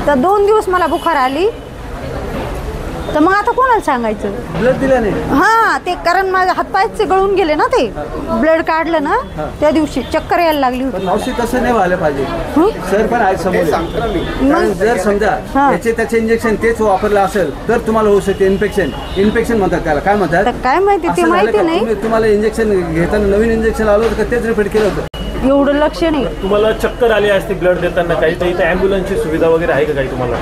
तर 2 दिवस मला बुखार आली, तर मग आता कोणाला सांगायचं? ब्लड दिलं नाही? हा, ते कारण माझे हातपायचे गळून गेले ना, ते ब्लड काढलं ना त्या दिवशी चक्कर यायला लागली होती। मावशी तसं नाही व्हायला पाहिजे सर, पण आज समोर कारण जर समजा त्याचे इंजेक्शन तेच वापरलं असेल तर तुम्हाला होऊ शकते इन्फेक्शन म्हणतात त्याला, काय म्हणतात काय माहिती, ते माहिती नाही। तुम्हाला इंजेक्शन घेताना नवीन इंजेक्शन आलं होतं का तेच रिपीट केलं होतं? एवढं लक्ष नाही। तुम्हाला चक्कर आली असते ब्लड देताना, काही तर इथे ॲम्ब्युलन्सची सुविधा वगैरे आहे का काही तुम्हाला?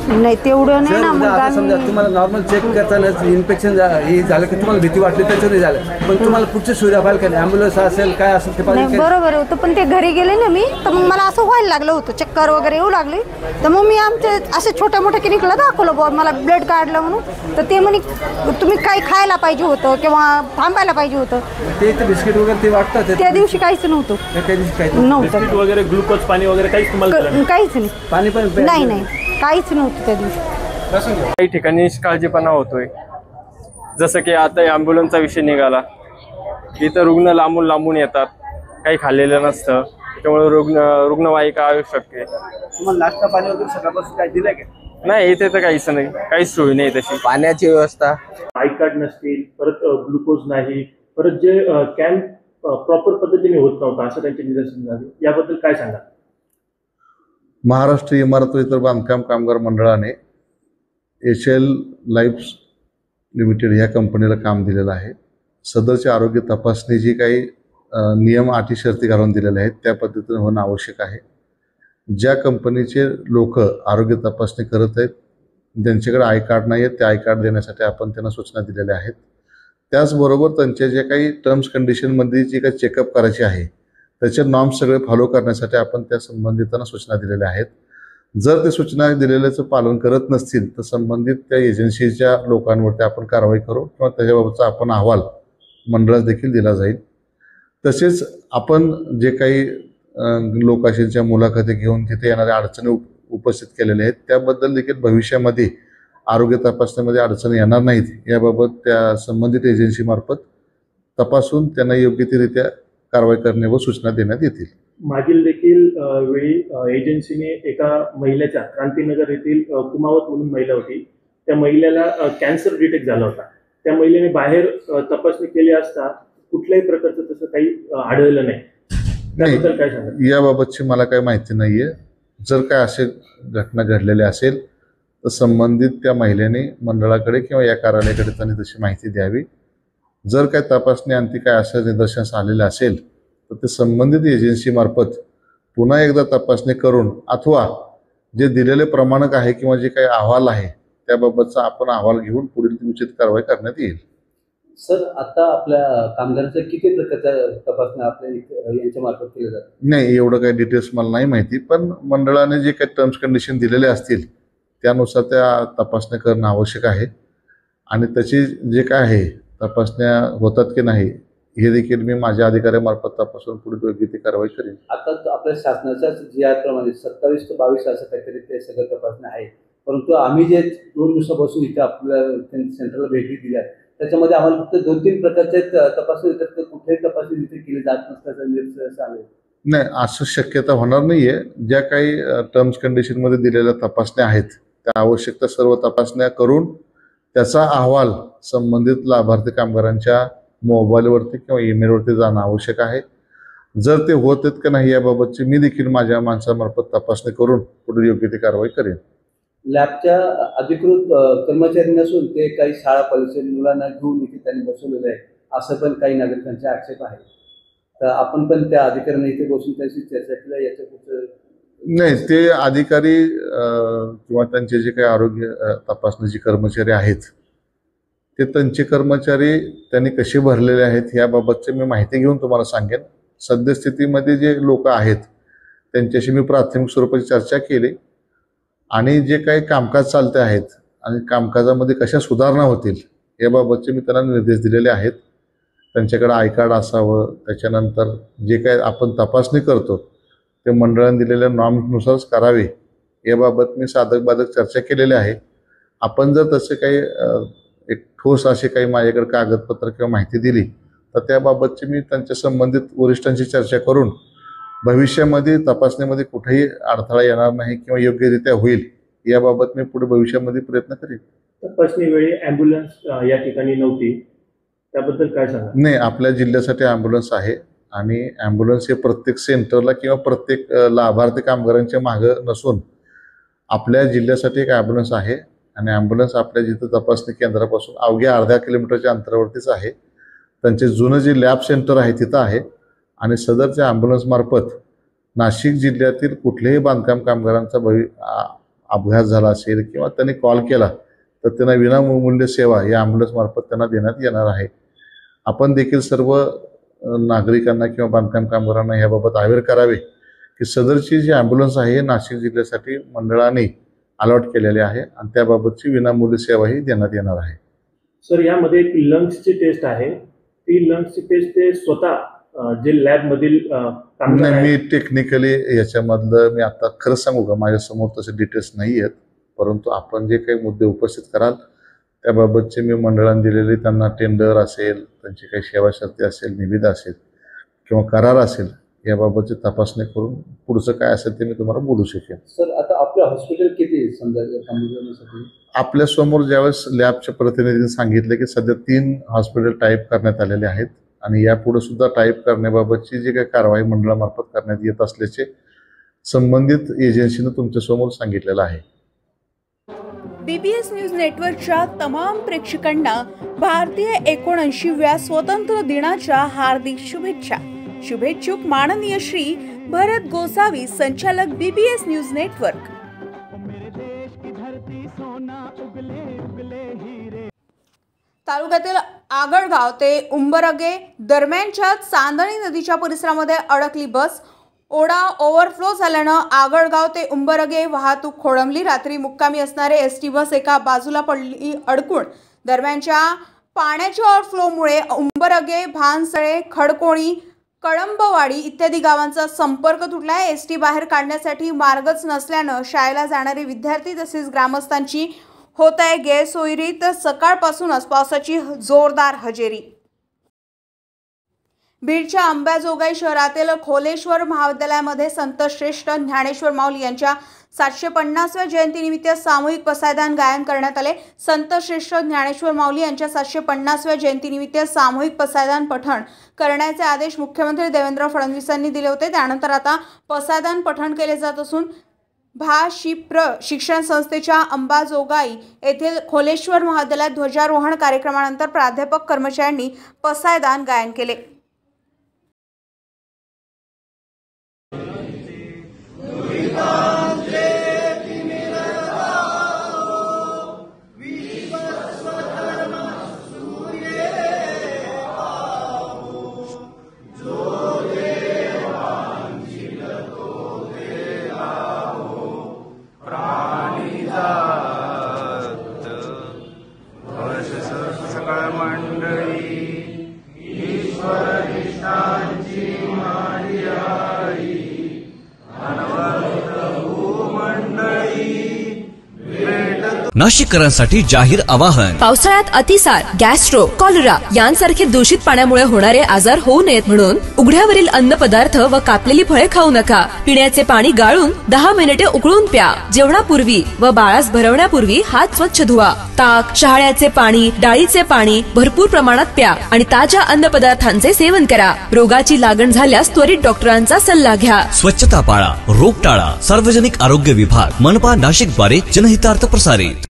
नाही, तेवढं नाही ना। मग समजा तुम्हाला नॉर्मल चेक करताना इन्फेक्शन हे झालं की तुम्हाला भीती वाटली त्याच्याने झालं, पण तुम्हाला पुढची सुविधा पाहिजे का? ॲम्ब्युलन्स असेल काय असेल ते पाहिजे। बरोबर होतं, पण ते घरी गेले ना मी, तर मग मला असं व्हायला लागलं होतं, चक्कर वगैरे येऊ लागले, तर मग मी आमच्या असे छोट्या मोठ्या क्लिनिकला दाखवलं बुवा मला ब्लड काढलं म्हणून, तर ते म्हणे तुम्ही काही खायला पाहिजे होतं किंवा थांबायला पाहिजे होतं। ते बिस्किट वगैरे ते वाटतं, त्या दिवशी काहीच नव्हतं, त्या दिवशी काहीच बिस्किट वगैरे, ग्लुकोज पाणी वगैरे काहीच तुम्हाला? काहीच नाही, पाणी पण नाही, काहीच नव्हतं त्या दिवशी। काही ठिकाणी निष्काळजीपणा होतोय, जसं की आता ॲम्ब्युलन्सचा विषय निघाला, इथं रुग्ण लांबून लांबून येतात, काही खाल्लेलं नसतं, त्याच्यामुळे रुग्णवाहिका आवश्यक आहे. तुम्हाला नाश्ता पाणी वगैरे सकाळपासून काय दिलंय का? नाही, इथे तर काहीच नाही, काहीच सोय नाही तशी. पाण्याची व्यवस्था, आय कार्ड नसतील, परत ग्लुकोज नाही, परत जे कॅम्प प्रॉपर पद्धतीने होत नव्हतं असं त्यांचे निदर्शन झाले, याबद्दल काय सांगा? महाराष्ट्र इमारत व इतर बांधकाम कामगार मंडळाने HL लाईफ लिमिटेड ह्या कंपनीला काम दिलेलं आहे. सदरची आरोग्य तपासणी जी काही नियम अटी शर्ती घालून दिलेले आहेत त्या पद्धतीने होणं आवश्यक आहे. ज्या कंपनीचे लोक आरोग्य तपासणी करत आहेत ज्यांच्याकडे आय कार्ड नाही आहे ते आय कार्ड देण्यासाठी आपण त्यांना सूचना दिलेल्या आहेत. त्याचबरोबर त्यांच्या जे काही टर्म्स कंडिशनमध्ये जी काही चेकअप करायची आहे त्याचे नॉर्म्स सगळे फॉलो करण्यासाठी आपण त्या संबंधितांना सूचना दिलेल्या आहेत. जर ते सूचना दिलेल्याचं पालन करत नसतील तर संबंधित त्या एजन्सीच्या लोकांवरती आपण कारवाई करू किंवा त्याच्याबाबतचा आपण अहवाल मंडळास देखील दिला जाईल. तसेच आपण जे काही लोकांच्या मुलाखती घेऊन तिथे येणाऱ्या अडचणी उपस्थित केलेल्या आहेत त्याबद्दल देखील भविष्यामध्ये आरोग्य तपासणीमध्ये अडचणी येणार नाहीत याबाबत त्या संबंधित एजन्सीमार्फत तपासून त्यांना योग्यरित्या कारवाई करणे व सूचना देण्यात येतील. मागील देखील वेळी एजन्सीने एका महिलेच्या क्रांतीनगर येथील कुमावत म्हणून महिला होती, त्या महिलेला कॅन्सर डिटेक्ट झाला होता. त्या महिलेने बाहेर तपासणी केली असता कुठल्याही प्रकारचं तसं काही आढळलं नाही. त्याबद्दल काय सांगा? याबाबतची मला काही माहिती नाहीये. जर काय असे घटना घडलेली असेल तर संबंधित त्या महिलेने मंडळाकडे किंवा या कार्यालयाकडे त्यांनी तशी माहिती द्यावी. जर काय तपासणी अंती काय असं निदर्शनास आलेलं असेल तर ते संबंधित एजन्सीमार्फत पुन्हा एकदा तपासणी करून अथवा जे दिलेले प्रमाणक आहे किंवा जे काही अहवाल आहे त्याबाबतचा आपण अहवाल घेऊन पुढील उचित कारवाई करण्यात येईल. सर, आता आपल्या कामगारांच्या किती प्रकारच्या तपासण्या आपल्या यांच्या मार्फत केल्या जातात? नाही, एवढं काही डिटेल्स मला नाही माहिती, पण मंडळाने जे काही टर्म्स कंडिशन दिलेले असतील त्यानुसार त्या तपासण्या करणं आवश्यक आहे आणि त्याची जे काय आहे तपासण्या होतात की नाही हे देखील मी माझ्या अधिकाऱ्यामार्फत तपासून पुढे योग्य ती कारवाई करेन. आता आपल्या शासनाच्या GR प्रमाणे 27 ते 22 असं काहीतरी ते सगळं तपासण्या आहेत, परंतु आम्ही जे 2 दिवसापासून इथे आपल्या सेंटरला भेटी दिल्या त्याच्यामध्ये आम्हाला फक्त 2-3 प्रकारचे तपासणी येतात, तर कुठल्याही तपासणी तिथे केली जात नसल्याचं निदर्शनास आलंय. नाही, असं शक्यता होणार नाहीये. ज्या काही टर्म्स कंडिशनमध्ये दिलेल्या तपासण्या आहेत त्या आवश्यक त्या सर्व तपासण्या करून त्याचा अहवाल संबंधित लाभार्थी कामगारांच्या मोबाईलवरती किंवा ईमेलवरती जाणं आवश्यक आहे. जर ते होत आहेत का नाही याबाबतची मी देखील माझ्या माणसामार्फत तपासणी करून पुढे योग्य ती कारवाई करेन. लॅबच्या अधिकृत कर्मचारी नसून ते काही शाळा कॉलेजच्या मुलांना घेऊन इथे त्यांनी बसवलेलं आहे असं पण काही नागरिकांचे आक्षेप आहे. तर आपण पण त्या अधिकाऱ्यांना इथे बसून त्यांची चर्चा केली याच्या पुढचं नाही, ते अधिकारी किंवा त्यांचे जे काही आरोग्य तपासणीचे कर्मचारी आहेत ते त्यांचे कर्मचारी त्यांनी कसे भरलेले आहेत याबाबतची मी माहिती घेऊन तुम्हाला सांगेन. सद्यस्थितीमध्ये जे लोक आहेत त्यांच्याशी मी प्राथमिक स्वरूपाची चर्चा केली आणि जे काही कामकाज चालते आहेत आणि कामकाजामध्ये कशा सुधारणा होतील याबाबतचे मी त्यांना निर्देश दिलेले आहेत. त्यांच्याकडे आय कार्ड असावं, त्याच्यानंतर जे काही आपण तपासणी करतो ते मंडळाने दिलेल्या नॉर्मनुसारच करावे याबाबत मी साधक बाधक चर्चा केलेली आहे. आपण जर तसे काही एक ठोस असे काही माझ्याकडे कागदपत्र किंवा माहिती दिली तर त्याबाबतची मी त्यांच्या संबंधित वरिष्ठांशी चर्चा करून भविष्यामध्ये तपासणीमध्ये कुठेही अडथळा येणार नाही किंवा योग्यरित्या होईल याबाबत मी पुढे भविष्यामध्ये प्रयत्न करेन. तपासणी वेळी ॲम्ब्युलन्स या ठिकाणी नव्हती, त्याबद्दल काय सांगा? नाही, आपल्या जिल्ह्यासाठी ॲम्ब्युलन्स आहे आणि ॲम्ब्युलन्स हे प्रत्येक सेंटरला किंवा प्रत्येक लाभार्थी कामगारांच्या मागं नसून आपल्या जिल्ह्यासाठी एक ॲम्ब्युलन्स आहे आणि ॲम्ब्युलन्स आपल्या जिथं तपासणी केंद्रापासून अवघ्या अर्ध्या किलोमीटरच्या अंतरावरतीच आहे. त्यांचे जुनं जे लॅब सेंटर आहे तिथं आहे आणि सदरच्या ॲम्ब्युलन्समार्फत नाशिक जिल्ह्यातील कुठल्याही बांधकाम कामगारांचा अपघात झाला असेल किंवा त्यांनी कॉल केला तर त्यांना विनामूल्य सेवा या ॲम्ब्युलन्समार्फत त्यांना देण्यात येणार आहे. आपण देखील सर्व नागरिकांना किंवा बांधकाम कामगारांना याबाबत अवेअर करावे की सदरची जी ॲम्ब्युलन्स आहे नाशिक जिल्ह्यासाठी मंडळाने अलॉट केलेली आहे आणि त्याबाबतची विनामूल्य सेवाही देण्यात येणार आहे. सर, यामध्ये एक लंग्सची टेस्ट आहे, ती लंग्सची टेस्ट ते स्वतः जे लॅबमधील नाही, मी टेक्निकली याच्यामधलं मी आता खरंच सांगू का माझ्यासमोर तसे डिटेल्स नाही आहेत, परंतु आपण जे काही मुद्दे उपस्थित कराल त्याबाबतचे मी मंडळाने दिलेले त्यांना टेंडर असेल, त्यांची काही सेवा शर्ती असेल, निविदा असेल किंवा करार असेल, याबाबतची तपासणी करून पुढचं काय असेल ते मी तुम्हाला बोलू शकेन. सर, आता आपलं हॉस्पिटल किती आहे समजा साठी? आपल्या समोर ज्यावेळेस लॅबच्या प्रतिनिधींनी सांगितले की सध्या 3 हॉस्पिटल टाईप करण्यात आलेले आहेत आणि यापुढे सुद्धा टाईप करण्याबाबतची जी काही कारवाई मंडळामार्फत करण्यात येत असल्याचे संबंधित एजन्सीनं तुमच्यासमोर सांगितलेलं आहे. BBS न्यूज नेटवर्कच्या तमाम प्रेक्षकांना भारतीय 79व्या स्वतंत्र दिनाच्या हार्दिक शुभेच्छा. शुभेच्छुक माननीय श्री भरत गोसावी, संचालक BBS न्यूज नेटवर्क. तालुक्यातील आगळगाव ते उंबरगे दरम्यानच्या चांदणी नदीच्या परिसरामध्ये अडकली बस. ओढा ओव्हरफ्लो झाल्यानं आगळगाव ते उंबरगे वाहतूक खोळंबली. रात्री मुक्कामी असणारे ST बस एका बाजूला पडली अडकून. दरम्यानच्या पाण्याच्या ओव्हरफ्लोमुळे उंबरगे, भानसळे, खडकोणी, कळंबवाडी इत्यादी गावांचा संपर्क तुटलाय. ST बाहेर काढण्यासाठी मार्गच नसल्यानं शाळेला जाणारे विद्यार्थी तसेच ग्रामस्थांची होत आहे गैरसोयीरीत. सकाळपासूनच पावसाची जोरदार हजेरी. बीडच्या अंबाजोगाई शहरातील खोलेश्वर महाविद्यालयामध्ये संतश्रेष्ठ ज्ञानेश्वर माऊली यांच्या 750व्या जयंतीनिमित्त सामूहिक पसायदान गायन करण्यात आले. संतश्रेष्ठ ज्ञानेश्वर माऊली यांच्या 750व्या जयंतीनिमित्त सामूहिक पसायदान पठण करण्याचे आदेश मुख्यमंत्री देवेंद्र फडणवीसांनी दिले होते. त्यानंतर आता पसायदान पठण केले जात असून भाशिप्र शिक्षण संस्थेच्या अंबाजोगाई येथील खोलेश्वर महाविद्यालयात ध्वजारोहण कार्यक्रमानंतर प्राध्यापक कर्मचाऱ्यांनी पसायदान गायन केले. नाशिककरांसाठी जाहीर आवाहन. पावसाळ्यात अतिसार, गॅस्ट्रो, कॉलरा यांसारखे दूषित पाण्यामुळे होणारे आजार होऊ नयेत म्हणून उघड्यावरील अन्नपदार्थ व कापलेली फळे खाऊ नका. पिण्याचे पाणी गाळून 10 मिनिटे उकळून प्या. जेवणापूर्वी व बाळास भरवण्यापूर्वी हात स्वच्छ धुवा. ताक, शहाळ्याचे पाणी, डाळीचे पाणी भरपूर प्रमाणात प्या आणि ताज्या अन्नपदार्थांचे सेवन करा. रोगाची लागण झाल्यास त्वरित डॉक्टरांचा सल्ला घ्या. स्वच्छता पाळा, रोग टाळा. सार्वजनिक आरोग्य विभाग, मनपा नाशिक द्वारे जनहितार्थ प्रसारित.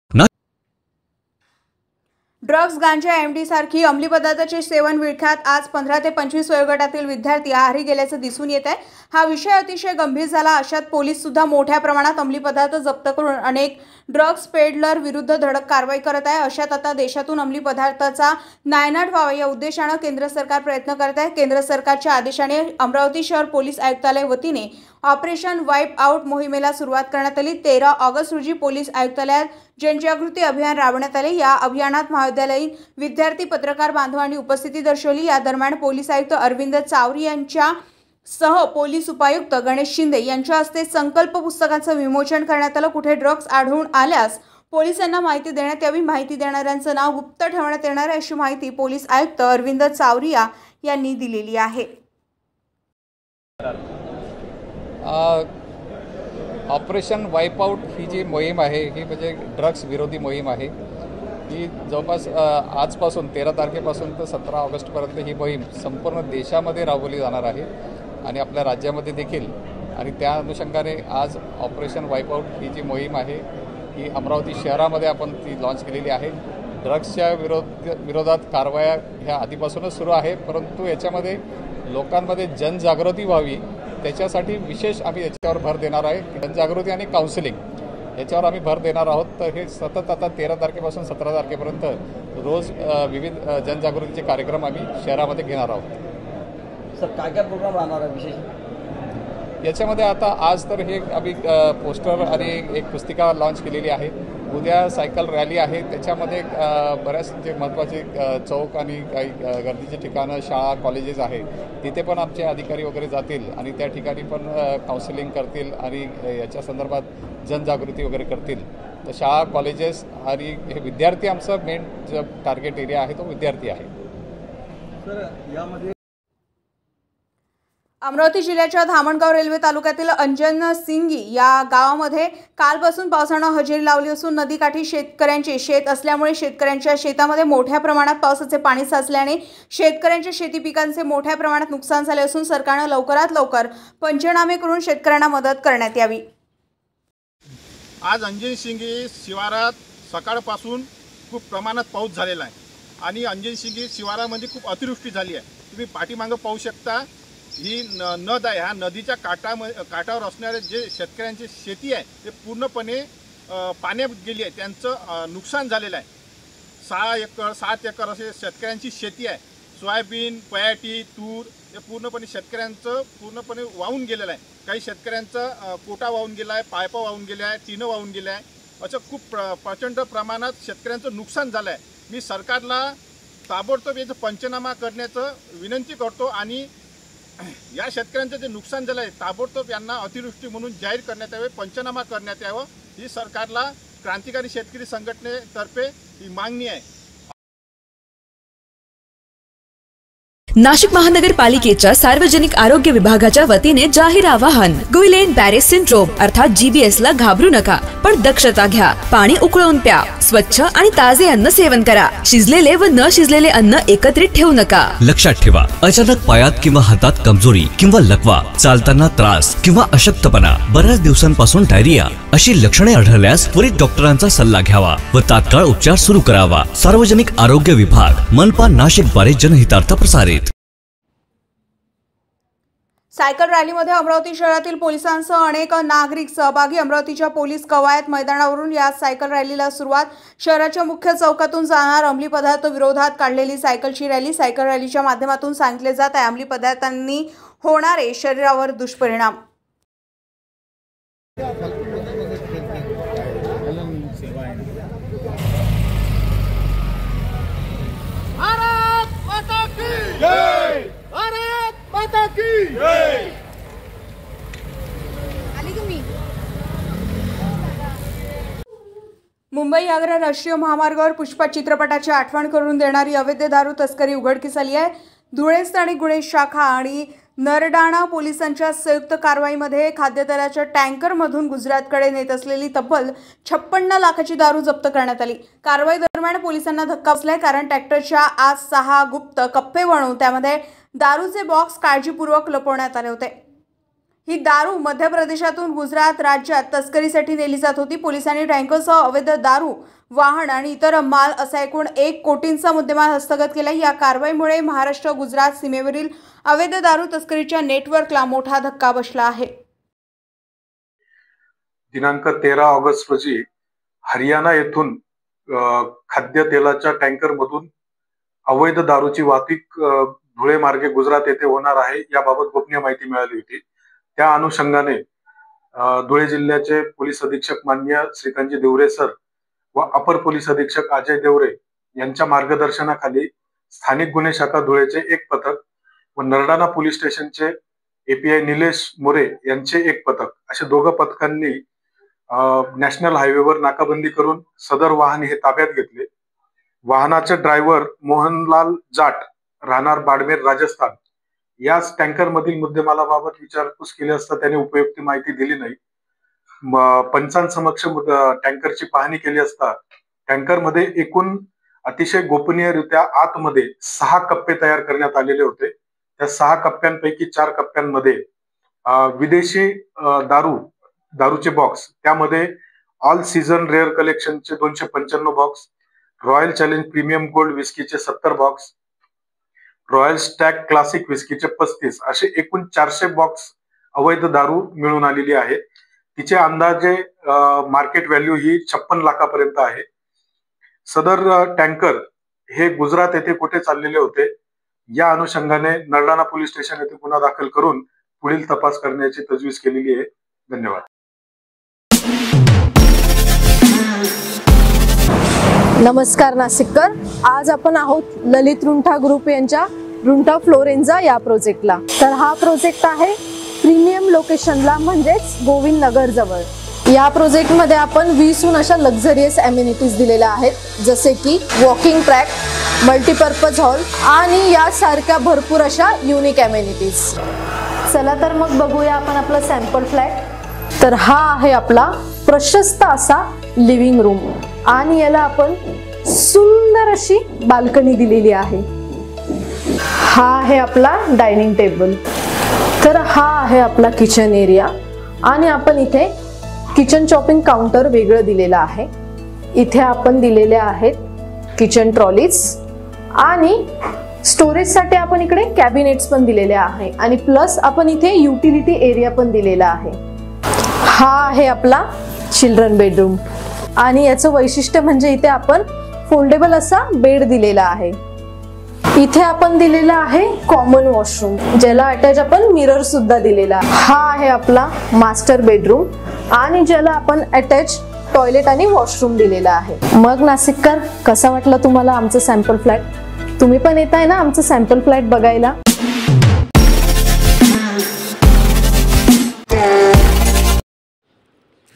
ड्रग्ज, गांजा, MD सारखी अंमली पदार्थाचे सेवन विळख्यात आज 15 ते 25 वयोगटातील विद्यार्थी आहारी गेल्याचं दिसून येत आहे. हा विषय अतिशय गंभीर झाला. अशात पोलीस सुद्धा मोठ्या प्रमाणात अंमली पदार्थ जप्त करून अनेक ड्रग्ज पेडलर विरुद्ध धडक कारवाई करत आहे. अशात आता देशातून अंमली पदार्थाचा नायनाट व्हावा या उद्देशानं केंद्र सरकार प्रयत्न करत आहे. केंद्र सरकारच्या आदेशाने अमरावती शहर पोलीस आयुक्तालय वतीने ऑपरेशन वाईप आउट मोहिमेला सुरुवात करण्यात आली. 13 ऑगस्ट रोजी पोलीस आयुक्तालयात जनजागृती अभियान राबवण्यात आले. या अभियानात महाविद्यालयीन विद्यार्थी, पत्रकार बांधवांनी उपस्थिती दर्शवली. या दरम्यान पोलीस आयुक्त अरविंद चावरी यांच्या सह पोलीस उपायुक्त गणेश शिंदे यांच्या हस्ते संकल्प पुस्तकाचं विमोचन करण्यात आलं. कुठे ड्रग्ज आढळून आल्यास पोलिसांना माहिती देण्यात यावी. माहिती देणाऱ्यांचं नाव गुप्त ठेवण्यात येणार आहे अशी माहिती पोलीस आयुक्त अरविंद चावरिया यांनी दिलेली आहे. ऑपरेशन वाईप आउट ही जी मोहीम आहे ही म्हणजे ड्रग्स विरोधी मोहीम आहे. ही जवळपास आजपासून 13 तारखेपासून तर 17 ऑगस्टपर्यंत ही मोहीम संपूर्ण देशामध्ये राबवली जाणार आहे आणि आपल्या राज्यामध्ये देखील. आणि त्या अनुषंगाने आज ऑपरेशन वाईप आउट ही जी मोहीम आहे ही अमरावती शहरामध्ये आपण ती लॉन्च केलेली आहे. ड्रग्सच्या विरोधात कारवाया ह्या आधीपासूनच सुरू आहे, परंतु याच्यामध्ये लोकांमध्ये जनजागृती व्हावी त्याच्यासाठी विशेष आम्ही याच्यावर भर देणार आहे. जनजागृती आणि काउन्सिलिंग याच्यावर आम्ही भर देणार आहोत. तर हे सतत आता 13 तारखेपासून 17 तारखेपर्यंत रोज विविध जनजागृतीचे कार्यक्रम आम्ही शहरामध्ये घेणार आहोत. सर काय काय प्रोग्राम राहणार आहे विशेष याच्यामध्ये? आता आज तर हे आम्ही पोस्टर आणि एक पुस्तिका लॉन्च केलेली आहे. उद्या सायकल रॅली आहे. त्याच्यामध्ये बऱ्याच जे महत्त्वाचे चौक आणि काही गर्दीचे ठिकाणं, शाळा, कॉलेजेस आहे तिथे पण आमचे अधिकारी वगैरे जातील आणि त्या ठिकाणी पण काउन्सिलिंग करतील आणि याच्या संदर्भात जनजागृती वगैरे करतील. तर शाळा कॉलेजेस आणि हे विद्यार्थी आमचं मेन जो टार्गेट एरिया आहे तो विद्यार्थी आहे. अमरावती जिल्ह्याच्या धामणगाव रेल्वे तालुक्यातील अंजन सिंगी या गावामध्ये कालपासून पावसानं हजेरी लावली असून नदीकाठी शेतकऱ्यांचे शेत असल्यामुळे शेतकऱ्यांच्या शेतामध्ये मोठ्या प्रमाणात पावसाचे पाणी साचल्याने शेतकऱ्यांच्या शेती पिकांचे मोठ्या प्रमाणात नुकसान झाले असून सरकारनं लवकरात लवकर पंचनामे करून शेतकऱ्यांना मदत करण्यात यावी. आज अंजन सिंगी शिवारात सकाळपासून खूप प्रमाणात पाऊस झालेला आहे आणि अंजन सिंगी शिवारामध्ये खूप अतिवृष्टी झाली आहे. तुम्ही पाठीमागं पाहू शकता, ही नद आहे. ह्या नदीच्या काठावर असणारे जे शेतकऱ्यांची शेती आहे ते पूर्णपणे पाण्यात गेली आहे. त्यांचं नुकसान झालेलं आहे. 6 एकर 7 एकर असे शेतकऱ्यांची शेती आहे. सोयाबीन, पयाटी, तूर हे पूर्णपणे शेतकऱ्यांचं पूर्णपणे वाहून गेलेलं आहे. काही शेतकऱ्यांचा कोटा वाहून गेला आहे, पायपा वाहून गेल्या आहे, टिनं वाहून गेल्या आहे. असं खूप प्रचंड प्रमाणात शेतकऱ्यांचं नुकसान झालं आहे. मी सरकारला ताबडतोब याचं पंचनामा करण्याचं विनंती करतो आणि या शेतकऱ्यांचं जे नुकसान झालं आहे ताबडतोब यांना अतिवृष्टी म्हणून जाहीर करण्यात यावे, पंचनामा करण्यात यावं. ही सरकारला क्रांतिकारी शेतकरी संघटनेतर्फे ही मागणी आहे. नाशिक महानगरपालिकेच्या सार्वजनिक आरोग्य विभागाच्या वतीने जाहीर आवाहन. गुइलेन बॅरे सिंड्रोम अर्थात GBS ला घाबरू नका, पण दक्षता घ्या. पाणी उकळून प्या. स्वच्छ आणि ताजे अन्न सेवन करा. शिजलेले व न शिजलेले अन्न एकत्रित ठेवू नका. लक्षात ठेवा, अचानक पायात किंवा हातात कमजोरी किंवा लकवा, चालताना त्रास किंवा अशक्तपणा, बऱ्याच दिवसांपासून डायरिया अशी लक्षणे आढळल्यास त्वरित डॉक्टरांचा सल्ला घ्यावा व तात्काळ उपचार सुरू करावा. सार्वजनिक आरोग्य विभाग, मनपा नाशिक द्वारे जनहितार्थ प्रसारित. सायकल रॅलीमध्ये अमरावती शहरातील पोलिसांसह अनेक नागरिक सहभागी. अमरावतीच्या पोलीस कवायत मैदानावरून या सायकल रॅलीला सुरुवात. शहराच्या मुख्य चौकातून जाणार अंमली पदार्थ विरोधात काढलेली सायकलची रॅली. सायकल रॅलीच्या माध्यमातून सांगितले जात आहे अंमली पदार्थांनी होणारे शरीरावर दुष्परिणाम. मुंबई आग्रा राष्ट्रीय महामार्गावर पुष्पा चित्रपटाची आठवण करून देणारी अवैध दारू तस्करी उघडकीस आली आहे. धुळे स्थानिक गुन्हे शाखा आणि नरडाणा पोलिसांच्या संयुक्त कारवाईमध्ये खाद्यतेलाच्या टँकरमधून गुजरातकडे नेत असलेली तब्बल 56 लाखाची दारू जप्त करण्यात आली. कारवाई दरम्यान पोलिसांना धक्का बसलाय, कारण ट्रॅक्टरच्या आत 6 गुप्त कप्पे बनवून त्यामध्ये दारूचे बॉक्स काळजीपूर्वक लपवण्यात आले होते. ही दारू मध्य प्रदेशातून गुजरात राज्यात तस्करीसाठी नेली जात होती. पोलिसांनी टँकरसह अवैध दारू, वाहन आणि इतर माल असा एकूण 1 कोटींचा मुद्देमाल हस्तगत केला. या कारवाईमुळे महाराष्ट्र गुजरात सीमेवरील अवैध दारू तस्करीच्या नेटवर्कला मोठा धक्का बसला आहे. दिनांक 13 ऑगस्ट रोजी हरियाणा येथून खाद्यतेलाच्या टँकरमधून अवैध दारूची वाहतूक धुळे मार्गे गुजरात येथे होणार आहे याबाबत गोपनीय माहिती मिळाली होती. त्या अनुषंगाने धुळे जिल्ह्याचे पोलीस अधीक्षक माननीय श्रीकांतजी देवरे सर व अपर पोलीस अधीक्षक अजय देवरे यांच्या मार्गदर्शनाखाली स्थानिक गुन्हे शाखा धुळेचे 1 पथक व नरडाणा पोलीस स्टेशनचे API निलेश मोरे यांचे 1 पथक असे 2 पथकांनी नॅशनल हायवेवर नाकाबंदी करून सदर वाहन हे ताब्यात घेतले. वाहनाचे ड्रायव्हर मोहनलाल जाट राहणार बाडमेर राजस्थान याच टँकर मधील मुद्देमालाबाबत विचारपूस केली असता त्याने उपयुक्त माहिती दिली नाही. पंचांसमक्ष टँकरची पाहणी केली असता टँकर मध्ये एकूण अतिशय गोपनीयरित्या आतमध्ये 6 कप्पे तयार करण्यात आलेले होते. त्या 6 कप्प्यांपैकी 4 कप्प्यांमध्ये विदेशी दारूचे बॉक्स, त्यामध्ये ऑल सीझन रेअर कलेक्शनचे 295 box, Royal Challenge Premium Gold विस्कीचे 70 बॉक्स, रॉयल स्टॅग क्लासिक विस्कीचे 35 असे एकूण 400 बॉक्स अवैध दारू मिळून आलेली आहे. तिचे अंदाजे मार्केट व्हॅल्यू ही 56 लाखापर्यंत आहे. सदर टँकर हे गुजरात येथे कुठे चाललेले होते या अनुषंगाने नरडाणा पोलीस स्टेशन येथे गुन्हा दाखल करून पुढील तपास करण्याची तजवीज केलेली आहे. धन्यवाद. नमस्कार नाशिककर. आज आपण आहोत ललित रुंठा ग्रुप यांच्या रुंठा फ्लोरेन्झा या प्रोजेक्टला. तर हा प्रोजेक्ट आहे प्रीमियम लोकेशनला, म्हणजेच गोविंद नगर जवळ. या प्रोजेक्टमध्ये आपण 20हून अशा लक्झरियस ॲम्युनिटीज दिलेल्या आहेत, जसे की वॉकिंग ट्रॅक, मल्टीपर्पज हॉल आणि यासारख्या भरपूर अशा युनिक ॲम्युनिटीज. चला तर मग बघूया आपण आपला सॅम्पल फ्लॅट. तर हा आहे आपला प्रशस्त असा लिव्हिंग रूम आणि याला आपण सुंदर अशी बाल्कनी दिलेली आहे. हा आहे आपला डायनिंग टेबल. तर हा आहे आपला किचन एरिया आणि आपण इथे किचन चॉपिंग काउंटर वेगळं दिलेलं आहे. इथे आपण दिलेले आहेत किचन ट्रॉलीज आणि स्टोरेजसाठी आपण इकडे कॅबिनेट्स पण दिलेले आहे आणि प्लस आपण इथे युटिलिटी एरिया पण दिलेला आहे. हा आहे आपला चिल्ड्रन बेडरूम आणि याचं वैशिष्ट्य म्हणजे इथे आपण फोल्डेबल असा बेड दिलेला आहे. इथे आपण दिलेला आहे कॉमन वॉशरूम, ज्याला अटॅच आपण मिरर सुद्धा दिलेला. हा आहे आपला मास्टर बेडरूम आणि ज्याला आपण अटॅच टॉयलेट आणि वॉशरूम दिलेला आहे. मग नाशिककर, कसा वाटला तुम्हाला आमचं सॅम्पल फ्लॅट? तुम्ही पण येत आहे ना आमचं सॅम्पल फ्लॅट बघायला?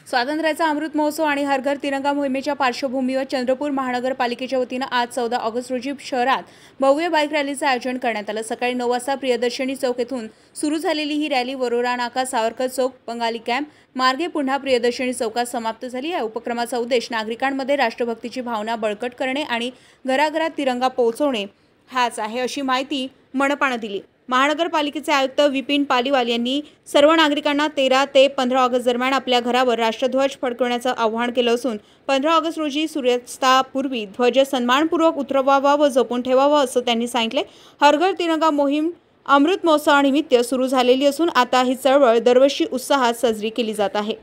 स्वातंत्र्याचा अमृत महोत्सव आणि हर घर तिरंगा मोहिमेच्या पार्श्वभूमीवर चंद्रपूर महानगरपालिकेच्या वतीनं आज 14 ऑगस्ट रोजी शहरात भव्य बाईक रॅलीचं आयोजन करण्यात आलं. सकाळी 9 वाजता प्रियदर्शनी चौक येथून सुरू झालेली ही रॅली वरोरा नाका, सावरकर चौक, बंगाली कॅम्प मार्गे पुन्हा प्रियदर्शनी चौकात समाप्त झाली. या उपक्रमाचा उद्देश नागरिकांमध्ये राष्ट्रभक्तीची भावना बळकट करणे आणि घराघरात तिरंगा पोहोचवणे हाच आहे, अशी माहिती मनपानं दिली. महानगरपालिकेचे आयुक्त विपिन पालीवाल यांनी सर्व नागरिकांना 13 ते 15 ऑगस्ट दरम्यान आपल्या घरावर राष्ट्रध्वज फडकवण्याचं आवाहन केलं असून 15 ऑगस्ट रोजी सूर्यास्तापूर्वी ध्वज सन्मानपूर्वक उतरवावा व जपून ठेवावा असं त्यांनी सांगितले. हर घर तिरंगा मोहीम अमृत महोत्सवानिमित्त सुरू झालेली असून आता ही चळवळ दरवर्षी उत्साहात साजरी केली जात आहे.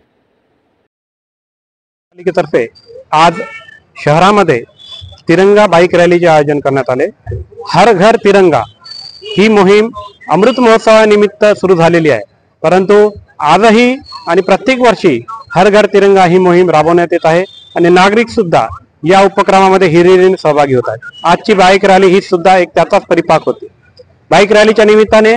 पालिकेतर्फे आज शहरामध्ये तिरंगा बाईक रॅलीचे आयोजन करण्यात आले. हर घर तिरंगा ही मोहीम अमृत महोत्सवानिमित्त सुरू झालेली आहे, परंतु आजही आणि प्रत्येक वर्षी हर घर तिरंगा ही मोहीम राबवण्यात येत आहे आणि नागरिक सुद्धा या उपक्रमामध्ये हिरिरीने सहभागी होत आहेत. आजची बाईक रॅली ही सुद्धा एक त्याचाच परिपाक होती. बाईक रॅलीच्या निमित्ताने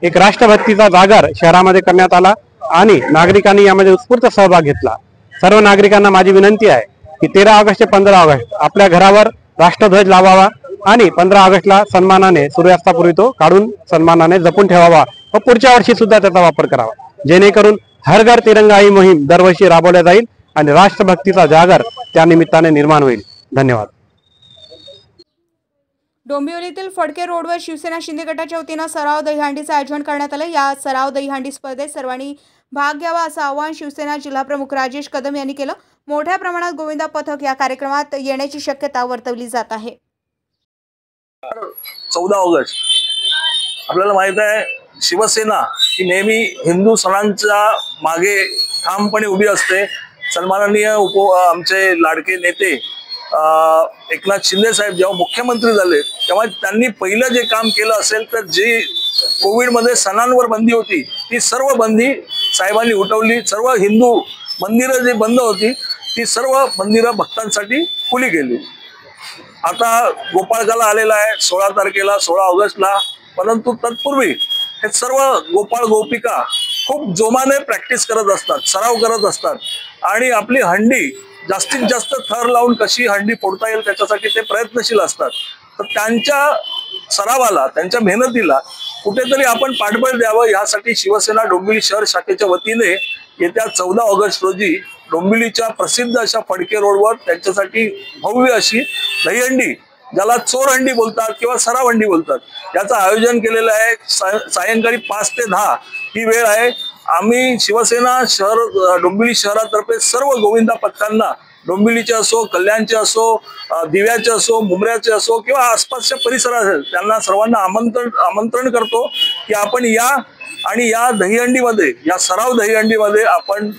एक राष्ट्रभक्तीचा जागर शहरामध्ये करण्यात आला आणि नागरिकांनी यामध्ये उत्स्फूर्त सहभाग घेतला. सर्व नागरिकांना माझी विनंती आहे की 13 ऑगस्ट ते 15 ऑगस्ट आपल्या घरावर राष्ट्रध्वज लावावा आणि 15 ऑगस्टला सन्मानाने सूर्यास्तापूर्वी तो काढून सन्मानाने जपून ठेवावा व पुढच्या वर्षी सुद्धा त्याचा वापर करावा, जेणेकरून हर घर तिरंगा ही मोहीम दरवर्षी राबवल्या जाईल आणि राष्ट्रभक्तीचा जागर त्या निमित्ताने निर्माण होईल. धन्यवाद. डोंबिवलीतील फडके रोडवर शिवसेना शिंदे गटाच्या वतीनं सराव दहीहंडीचं आयोजन करण्यात आलं. या सराव दहीहंडी स्पर्धेत सर्वांनी भाग घ्यावा असं आवाहन शिवसेना जिल्हाप्रमुख राजेश कदम यांनी केलं. मोठ्या प्रमाणात गोविंदा पथक या कार्यक्रमात येण्याची शक्यता वर्तवली जात आहे. 14 ऑगस्ट आपल्याला माहित आहे, शिवसेना ही नेहमी हिंदू सणांच्या मागे ठामपणे उभी असते. सन्माननीय आमचे लाडके नेते एकनाथ शिंदे साहेब जेव्हा मुख्यमंत्री झाले तेव्हा त्यांनी पहिलं जे काम केलं असेल तर जी कोविडमध्ये सणांवर बंदी होती ती सर्व बंदी साहेबांनी उठवली. सर्व हिंदू मंदिरं जी बंद होती ती सर्व मंदिरं भक्तांसाठी खुली केली. आता गोपाळकाला आलेला आहे 16 तारखेला 16 ऑगस्टला, परंतु तत्पूर्वी हे सर्व गोपाळ गोपिका खूप जोमाने प्रॅक्टिस करत असतात, सराव करत असतात आणि आपली हंडी जास्तीत जास्त थर लावून कशी हंडी फोडता येईल त्याच्यासाठी ते प्रयत्नशील असतात. तर त्यांच्या सरावाला, त्यांच्या मेहनतीला कुठेतरी आपण पाठबळ द्यावं यासाठी शिवसेना डोंबिवली शहर शाखेच्या वतीने येत्या 14 ऑगस्ट रोजी डोंबिवलीच्या प्रसिद्ध अशा फडके रोडवर त्यांच्यासाठी भव्य अशी दहीहंडी, ज्याला चोर हंडी बोलतात किंवा सराव हंडी बोलतात, याचं आयोजन केलेलं आहे. सायंकाळी 5 ते 10 ही वेळ आहे. आम्ही शिवसेना शहर डोंबिवली शहरातर्फे सर्व गोविंदा पथकांना, डोंबिवलीचे असो, कल्याणचे असो, दिव्याचे असो, मुंबऱ्याचे असो किंवा आसपासच्या परिसरात त्यांना सर्वांना आमंत्रण करतो की आपण या आणि या दहीहंडीमध्ये, या सराव दहीहंडीमध्ये आपण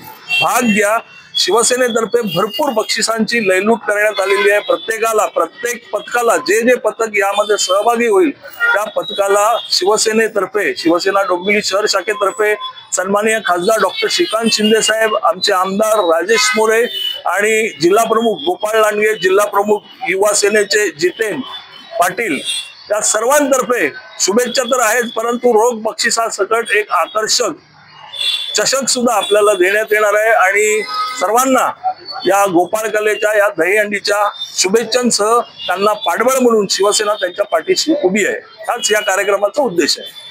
भाग घ्या. शिवसेनेतर्फे भरपूर बक्षिसांची लयलूट करण्यात आलेली आहे. प्रत्येक पथकाला जे पथक यामध्ये सहभागी होईल त्या पथकाला शिवसेनेतर्फे, शिवसेना डोंबिवली शहर शाखेतर्फे सन्माननीय खासदार डॉक्टर श्रीकांत शिंदे साहेब, आमचे आमदार राजेश मोरे आणि जिल्हा प्रमुख गोपाळ लांडगे, जिल्हा प्रमुख युवा सेनेचे जितेन पाटील, या सर्वांतर्फे शुभेच्छा तर आहेत, परंतु रोख बक्षिसासकट एक आकर्षक चषक सुद्धा आपल्याला देण्यात येणार आहे आणि सर्वांना या गोपाळ कलेच्या या दहीहंडीच्या शुभेच्छांसह त्यांना पाठबळ म्हणून शिवसेना त्यांच्या पाठीशी उभी आहे. हाच या कार्यक्रमाचा उद्देश आहे.